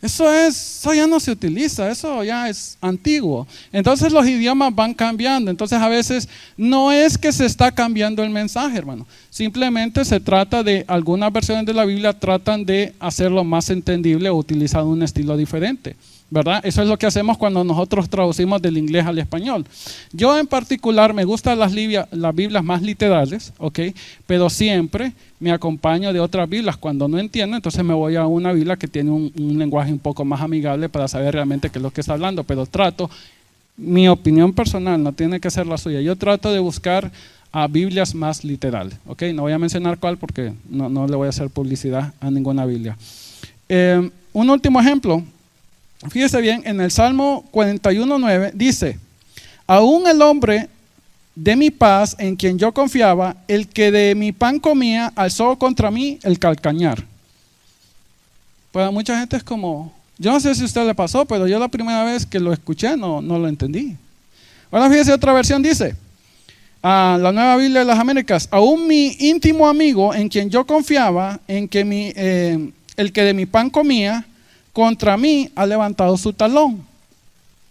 Eso ya no se utiliza, eso ya es antiguo. Entonces los idiomas van cambiando. Entonces a veces no es que se está cambiando el mensaje, hermano. Simplemente se trata de, algunas versiones de la Biblia tratan de hacerlo más entendible o utilizar un estilo diferente, ¿verdad? Eso es lo que hacemos cuando nosotros traducimos del inglés al español. Yo en particular me gustan las Biblias más literales, ¿ok? Pero siempre me acompaño de otras Biblias. Cuando no entiendo, entonces me voy a una Biblia que tiene un lenguaje un poco más amigable para saber realmente qué es lo que está hablando. Pero mi opinión personal, no tiene que ser la suya. Yo trato de buscar a Biblias más literales, ¿ok? No voy a mencionar cuál porque no le voy a hacer publicidad a ninguna Biblia. Un último ejemplo. Fíjese bien, en el Salmo 41:9 dice, aún el hombre de mi paz en quien yo confiaba, el que de mi pan comía, alzó contra mí el calcañar. Pues a mucha gente es como, yo no sé si a usted le pasó, pero yo la primera vez que lo escuché no lo entendí. Ahora fíjese, otra versión dice, la Nueva Biblia de las Américas, aún mi íntimo amigo en quien yo confiaba, en que el que de mi pan comía, contra mí ha levantado su talón.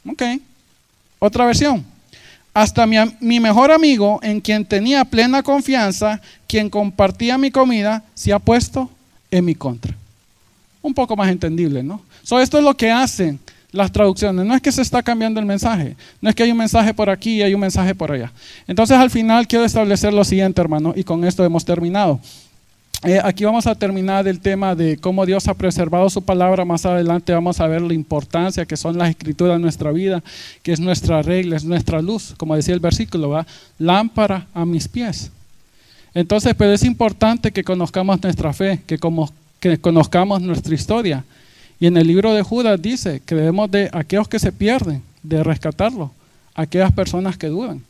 Ok. Otra versión. Hasta mi mejor amigo, en quien tenía plena confianza, quien compartía mi comida, se ha puesto en mi contra. Un poco más entendible, ¿no? Esto es lo que hacen las traducciones. No es que se está cambiando el mensaje. No es que hay un mensaje por aquí y hay un mensaje por allá. Entonces, al final quiero establecer lo siguiente, hermano, y con esto hemos terminado. Aquí vamos a terminar el tema de cómo Dios ha preservado su palabra. Más adelante vamos a ver la importancia que son las escrituras en nuestra vida, que es nuestra regla, es nuestra luz, como decía el versículo, ¿va? Lámpara a mis pies. Entonces, pero es importante que conozcamos nuestra fe, que conozcamos nuestra historia. Y en el libro de Judas dice que debemos de aquellos que se pierden, de rescatarlos, aquellas personas que dudan,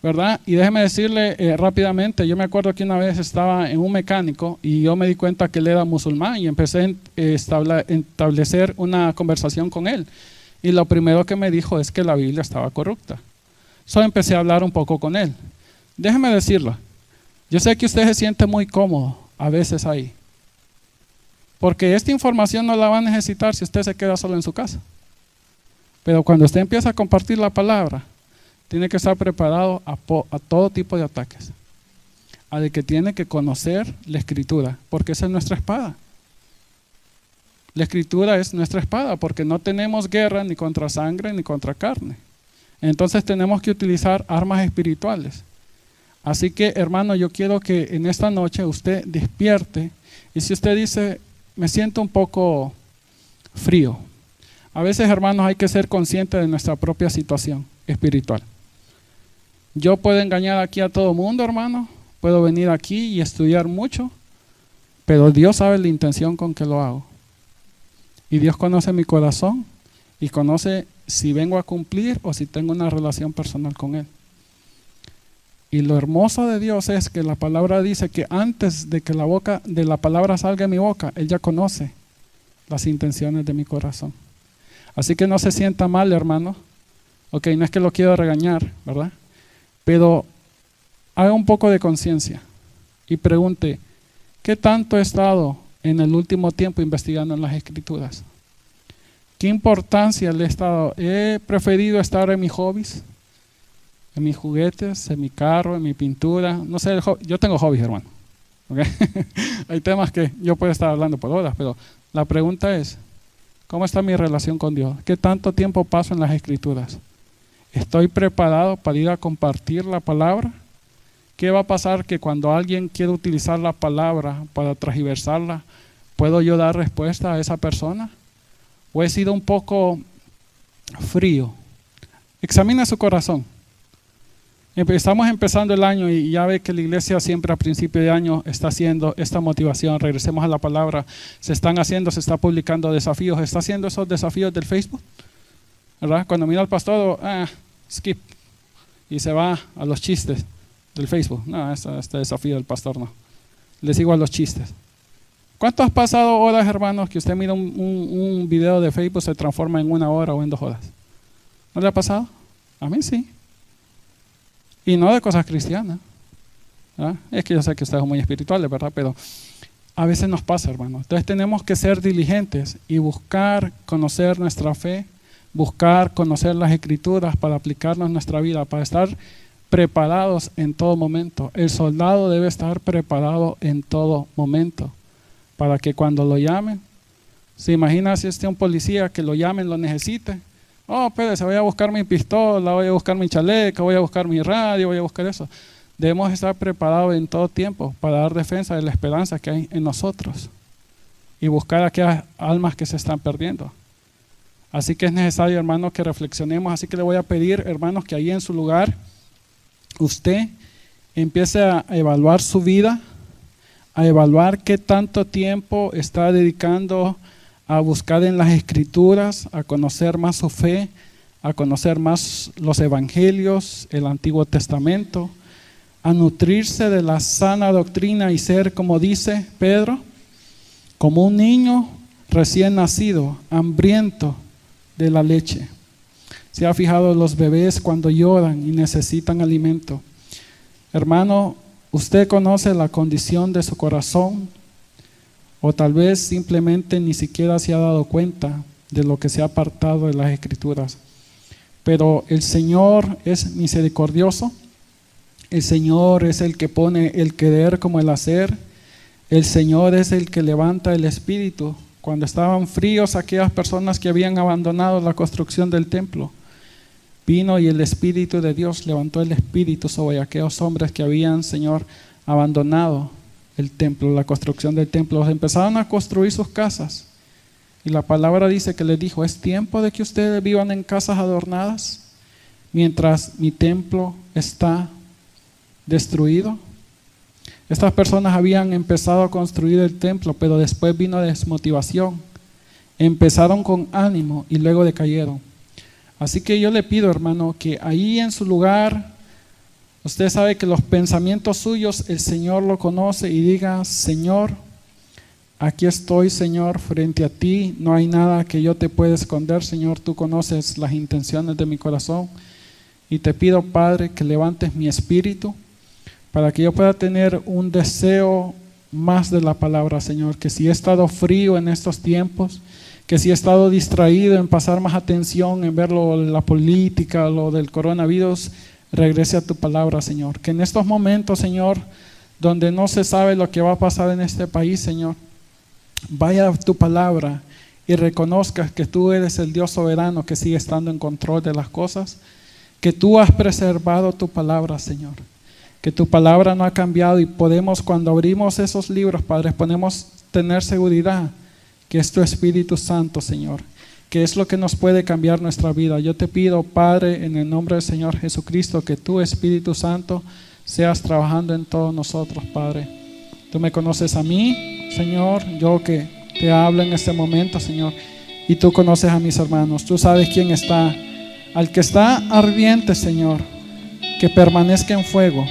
¿verdad? Y déjeme decirle rápidamente, yo me acuerdo que una vez estaba en un mecánico y yo me di cuenta que él era musulmán y empecé a establecer una conversación con él. Y lo primero que me dijo es que la Biblia estaba corrupta. Solo empecé a hablar un poco con él. Déjeme decirlo, yo sé que usted se siente muy cómodo a veces ahí, porque esta información no la va a necesitar si usted se queda solo en su casa. Pero cuando usted empieza a compartir la palabra, tiene que estar preparado a todo tipo de ataques. A de que tiene que conocer la Escritura, porque esa es nuestra espada. La Escritura es nuestra espada, porque no tenemos guerra ni contra sangre ni contra carne. Entonces tenemos que utilizar armas espirituales. Así que, hermano, yo quiero que en esta noche usted despierte. Y si usted dice, me siento un poco frío. A veces, hermanos, hay que ser consciente de nuestra propia situación espiritual. Yo puedo engañar aquí a todo mundo, hermano. Puedo venir aquí y estudiar mucho. Pero Dios sabe la intención con que lo hago. Y Dios conoce mi corazón y conoce si vengo a cumplir o si tengo una relación personal con Él. Y lo hermoso de Dios es que la palabra dice que antes de que la palabra salga de mi boca, Él ya conoce las intenciones de mi corazón. Así que no se sienta mal, hermano. Ok, no es que lo quiero regañar, ¿verdad? Pero haga un poco de conciencia y pregunte, ¿qué tanto he estado en el último tiempo investigando en las Escrituras? ¿Qué importancia le he estado? ¿He preferido estar en mis hobbies? En mis juguetes, en mi carro, en mi pintura, no sé, yo tengo hobbies, hermano. ¿Okay? Hay temas que yo puedo estar hablando por horas, pero la pregunta es, ¿cómo está mi relación con Dios? ¿Qué tanto tiempo paso en las Escrituras? ¿Estoy preparado para ir a compartir la palabra? ¿Qué va a pasar que cuando alguien quiere utilizar la palabra para transversarla, puedo yo dar respuesta a esa persona? ¿O he sido un poco frío? Examina su corazón. Estamos empezando el año y ya ve que la iglesia siempre a principio de año está haciendo esta motivación. Regresemos a la palabra. Se está publicando desafíos. ¿Está haciendo esos desafíos del Facebook? ¿Verdad? Cuando mira al pastor, skip. Y se va a los chistes del Facebook. No, este desafío del pastor no. Le sigo a los chistes. ¿Cuánto has pasado horas, hermanos, que usted mira un video de Facebook se transforma en 1 hora o en 2 horas? ¿No le ha pasado? A mí sí. Y no de cosas cristianas. ¿Verdad? Es que yo sé que ustedes son muy espirituales, ¿verdad? Pero a veces nos pasa, hermano. Entonces tenemos que ser diligentes y buscar conocer nuestra fe, buscar conocer las Escrituras para aplicarlas en nuestra vida, para estar preparados en todo momento. El soldado debe estar preparado en todo momento, para que cuando lo llamen, se imagina si un policía que lo llamen, lo necesite. Oh, espérese, voy a buscar mi pistola, voy a buscar mi chaleco, voy a buscar mi radio, voy a buscar eso. Debemos estar preparados en todo tiempo para dar defensa de la esperanza que hay en nosotros y buscar a aquellas almas que se están perdiendo. Así que es necesario, hermanos, que reflexionemos. Así que le voy a pedir, hermanos, que ahí en su lugar usted empiece a evaluar su vida, a evaluar qué tanto tiempo está dedicando a buscar en las Escrituras, a conocer más su fe, a conocer más los evangelios, el Antiguo Testamento, a nutrirse de la sana doctrina y ser, como dice Pedro, como un niño recién nacido, hambriento de la leche. ¿Se ha fijado los bebés cuando lloran y necesitan alimento? Hermano, usted conoce la condición de su corazón, o tal vez simplemente ni siquiera se ha dado cuenta de lo que se ha apartado de las Escrituras. Pero el Señor es misericordioso. El Señor es el que pone el querer como el hacer. El Señor es el que levanta el espíritu. Cuando estaban fríos aquellas personas que habían abandonado la construcción del templo, vino y el Espíritu de Dios levantó el espíritu sobre aquellos hombres que habían, Señor, abandonado el templo, la construcción del templo. Empezaron a construir sus casas. Y la palabra dice que les dijo: es tiempo de que ustedes vivan en casas adornadas mientras mi templo está destruido. Estas personas habían empezado a construir el templo, pero después vino desmotivación. Empezaron con ánimo y luego decayeron. Así que yo le pido, hermano, que ahí en su lugar, usted sabe que los pensamientos suyos el Señor lo conoce, y diga: Señor, aquí estoy, Señor, frente a ti. No hay nada que yo te pueda esconder, Señor. Tú conoces las intenciones de mi corazón. Y te pido, Padre, que levantes mi espíritu para que yo pueda tener un deseo más de la palabra, Señor. Que si he estado frío en estos tiempos, que si he estado distraído en pasar más atención en ver la política, lo del coronavirus, regrese a tu palabra, Señor. Que en estos momentos, Señor, donde no se sabe lo que va a pasar en este país, Señor, vaya a tu palabra y reconozcas que tú eres el Dios soberano que sigue estando en control de las cosas, que tú has preservado tu palabra, Señor, que tu palabra no ha cambiado, y podemos, cuando abrimos esos libros, Padre, podemos tener seguridad que es tu Espíritu Santo, Señor, que es lo que nos puede cambiar nuestra vida. Yo te pido, Padre, en el nombre del Señor Jesucristo, que tu Espíritu Santo seas trabajando en todos nosotros, Padre. Tú me conoces a mí, Señor, yo que te hablo en este momento, Señor, y tú conoces a mis hermanos. Tú sabes quién está. Al que está ardiente, Señor, que permanezca en fuego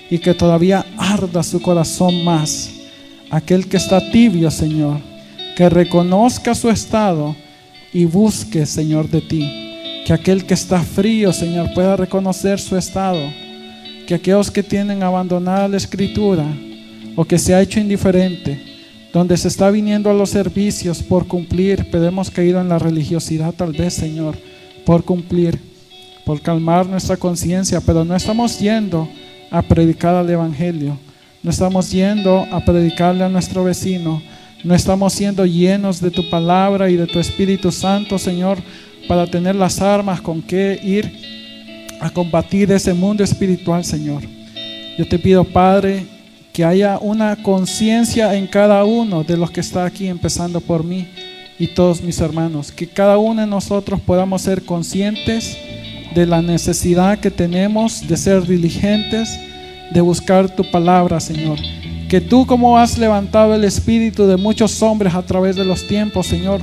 y que todavía arda su corazón más. Aquel que está tibio, Señor, que reconozca su estado y busque, Señor, de ti. Que aquel que está frío, Señor, pueda reconocer su estado. Que aquellos que tienen abandonada la Escritura o que se ha hecho indiferente, donde se está viniendo a los servicios por cumplir, pero hemos caído en la religiosidad tal vez, Señor, por cumplir, por calmar nuestra conciencia, pero no estamos yendo a predicar al Evangelio, no estamos yendo a predicarle a nuestro vecino, no estamos siendo llenos de tu palabra y de tu Espíritu Santo, Señor, para tener las armas con que ir a combatir ese mundo espiritual, Señor. Yo te pido, Padre, que haya una conciencia en cada uno de los que está aquí, empezando por mí y todos mis hermanos, que cada uno de nosotros podamos ser conscientes de la necesidad que tenemos de ser diligentes, de buscar tu palabra, Señor. Que tú, como has levantado el espíritu de muchos hombres a través de los tiempos, Señor,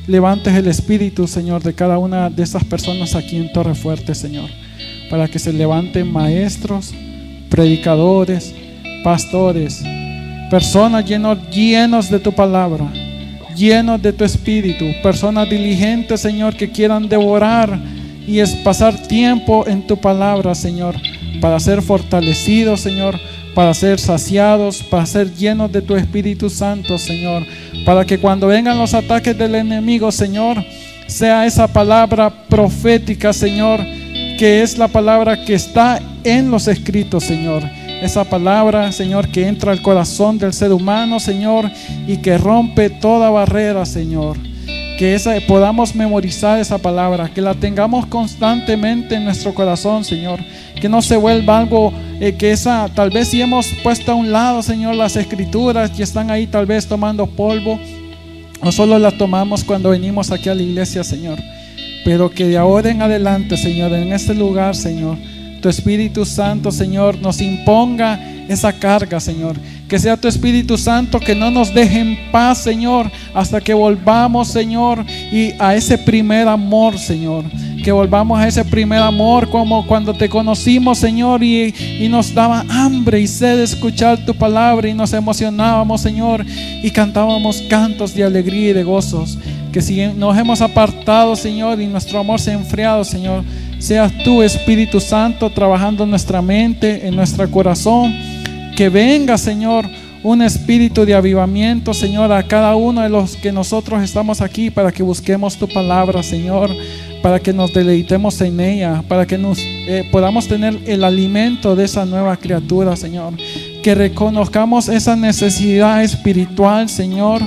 levantes el espíritu, Señor, de cada una de esas personas aquí en Torre Fuerte, Señor, para que se levanten maestros, predicadores, pastores, personas llenos de tu palabra, llenos de tu espíritu, personas diligentes, Señor, que quieran devorar y pasar tiempo en tu palabra, Señor, para ser fortalecidos, Señor, para ser saciados, para ser llenos de tu Espíritu Santo, Señor, para que cuando vengan los ataques del enemigo, Señor, sea esa palabra profética, Señor, que es la palabra que está en los escritos, Señor. Esa palabra, Señor, que entra al corazón del ser humano, Señor, y que rompe toda barrera, Señor. Que podamos memorizar esa palabra, que la tengamos constantemente en nuestro corazón, Señor. Que no se vuelva algo que tal vez si hemos puesto a un lado, Señor, las escrituras que están ahí tal vez tomando polvo, o solo las tomamos cuando venimos aquí a la iglesia, Señor. Pero que de ahora en adelante, Señor, en este lugar, Señor, tu Espíritu Santo, Señor, nos imponga esa carga, Señor. Que sea tu Espíritu Santo que no nos deje en paz, Señor, hasta que volvamos, Señor, y a ese primer amor, Señor. Que volvamos a ese primer amor como cuando te conocimos, Señor, y nos daba hambre y sed de escuchar tu palabra, y nos emocionábamos, Señor, y cantábamos cantos de alegría y de gozos. Que si nos hemos apartado, Señor, y nuestro amor se ha enfriado, Señor, seas tú, Espíritu Santo, trabajando en nuestra mente, en nuestro corazón. Que venga, Señor, un espíritu de avivamiento, Señor, a cada uno de los que nosotros estamos aquí, para que busquemos tu palabra, Señor, para que nos deleitemos en ella, para que nos podamos tener el alimento de esa nueva criatura, Señor. Que reconozcamos esa necesidad espiritual, Señor.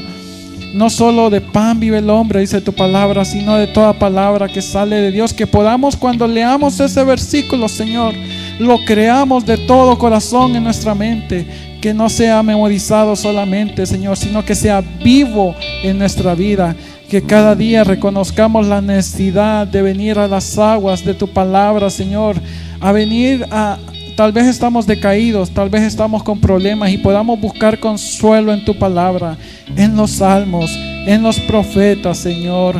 No solo de pan vive el hombre, dice tu palabra, sino de toda palabra que sale de Dios. Que podamos, cuando leamos ese versículo, Señor, lo creamos de todo corazón en nuestra mente, que no sea memorizado solamente, Señor, sino que sea vivo en nuestra vida, que cada día reconozcamos la necesidad de venir a las aguas de tu palabra, Señor, a venir a... Tal vez estamos decaídos, tal vez estamos con problemas y podamos buscar consuelo en tu palabra, en los salmos, en los profetas, Señor,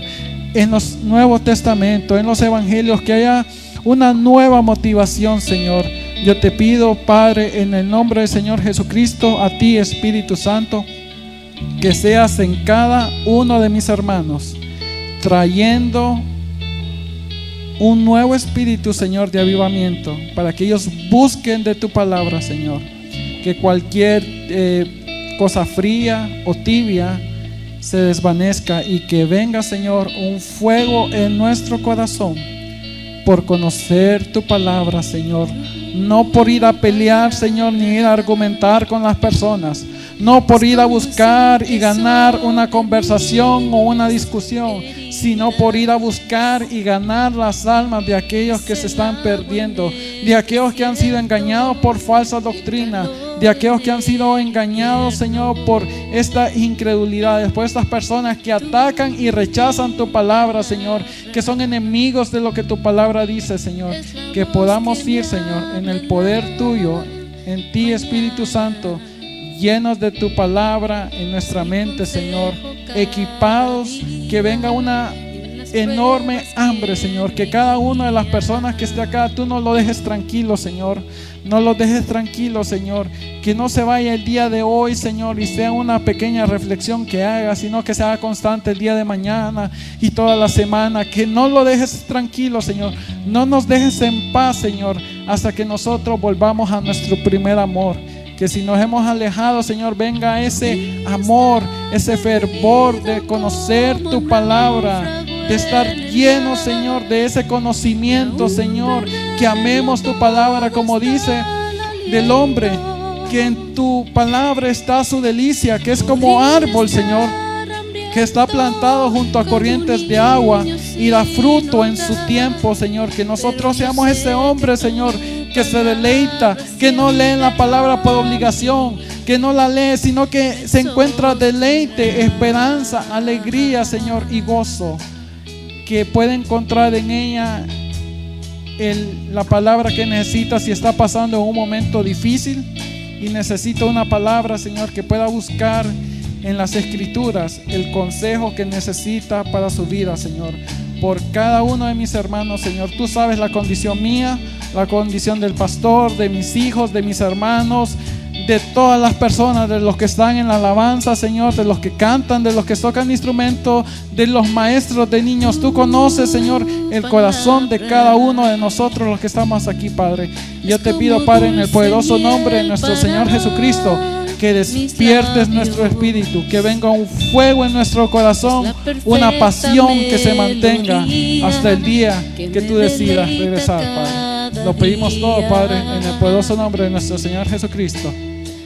en los Nuevos Testamentos, en los evangelios, que haya una nueva motivación, Señor. Yo te pido, Padre, en el nombre del Señor Jesucristo, a ti, Espíritu Santo, que seas en cada uno de mis hermanos, trayendo un nuevo espíritu, Señor, de avivamiento, para que ellos busquen de tu palabra, Señor. Que cualquier cosa fría o tibia se desvanezca y que venga, Señor, un fuego en nuestro corazón por conocer tu palabra, Señor. No por ir a pelear, Señor, ni ir a argumentar con las personas. No por ir a buscar y ganar una conversación o una discusión, sino por ir a buscar y ganar las almas de aquellos que se están perdiendo, de aquellos que han sido engañados por falsa doctrina, de aquellos que han sido engañados, Señor, por esta incredulidad, por estas personas que atacan y rechazan tu palabra, Señor, que son enemigos de lo que tu palabra dice, Señor. Que podamos ir, Señor, en el poder tuyo, en ti, Espíritu Santo, llenos de tu palabra en nuestra mente, Señor, equipados, que venga una enorme hambre, Señor, que cada una de las personas que esté acá, tú no lo dejes tranquilo, Señor, no lo dejes tranquilo, Señor, que no se vaya el día de hoy, Señor, y sea una pequeña reflexión que haga, sino que sea constante el día de mañana y toda la semana, que no lo dejes tranquilo, Señor, no nos dejes en paz, Señor, hasta que nosotros volvamos a nuestro primer amor. Que si nos hemos alejado, Señor, venga ese amor, ese fervor de conocer tu palabra, de estar lleno, Señor, de ese conocimiento, Señor, que amemos tu palabra, como dice del hombre, que en tu palabra está su delicia, que es como árbol, Señor, que está plantado junto a corrientes de agua y da fruto en su tiempo, Señor. Que nosotros seamos ese hombre, Señor, que se deleita, que no lee la palabra por obligación, que no la lee, sino que se encuentra deleite, esperanza, alegría, Señor, y gozo, que puede encontrar en ella la palabra que necesita si está pasando en un momento difícil y necesita una palabra, Señor, que pueda buscar en las Escrituras el consejo que necesita para su vida, Señor. Por cada uno de mis hermanos, Señor, tú sabes la condición mía, la condición del pastor, de mis hijos, de mis hermanos, de todas las personas, de los que están en la alabanza, Señor, de los que cantan, de los que tocan instrumentos, de los maestros de niños. Tú conoces, Señor, el corazón de cada uno de nosotros, los que estamos aquí, Padre. Yo te pido, Padre, en el poderoso nombre de nuestro Señor Jesucristo, que despiertes nuestro espíritu, que venga un fuego en nuestro corazón, una pasión que se mantenga hasta el día que tú decidas regresar, Padre. Lo pedimos todo, Padre, en el poderoso nombre de nuestro Señor Jesucristo.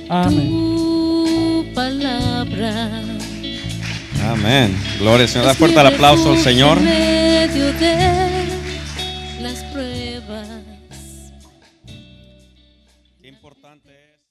Amén. Amén. Gloria al Señor. Da fuerte el aplauso al Señor. En medio de las pruebas. Qué importante es.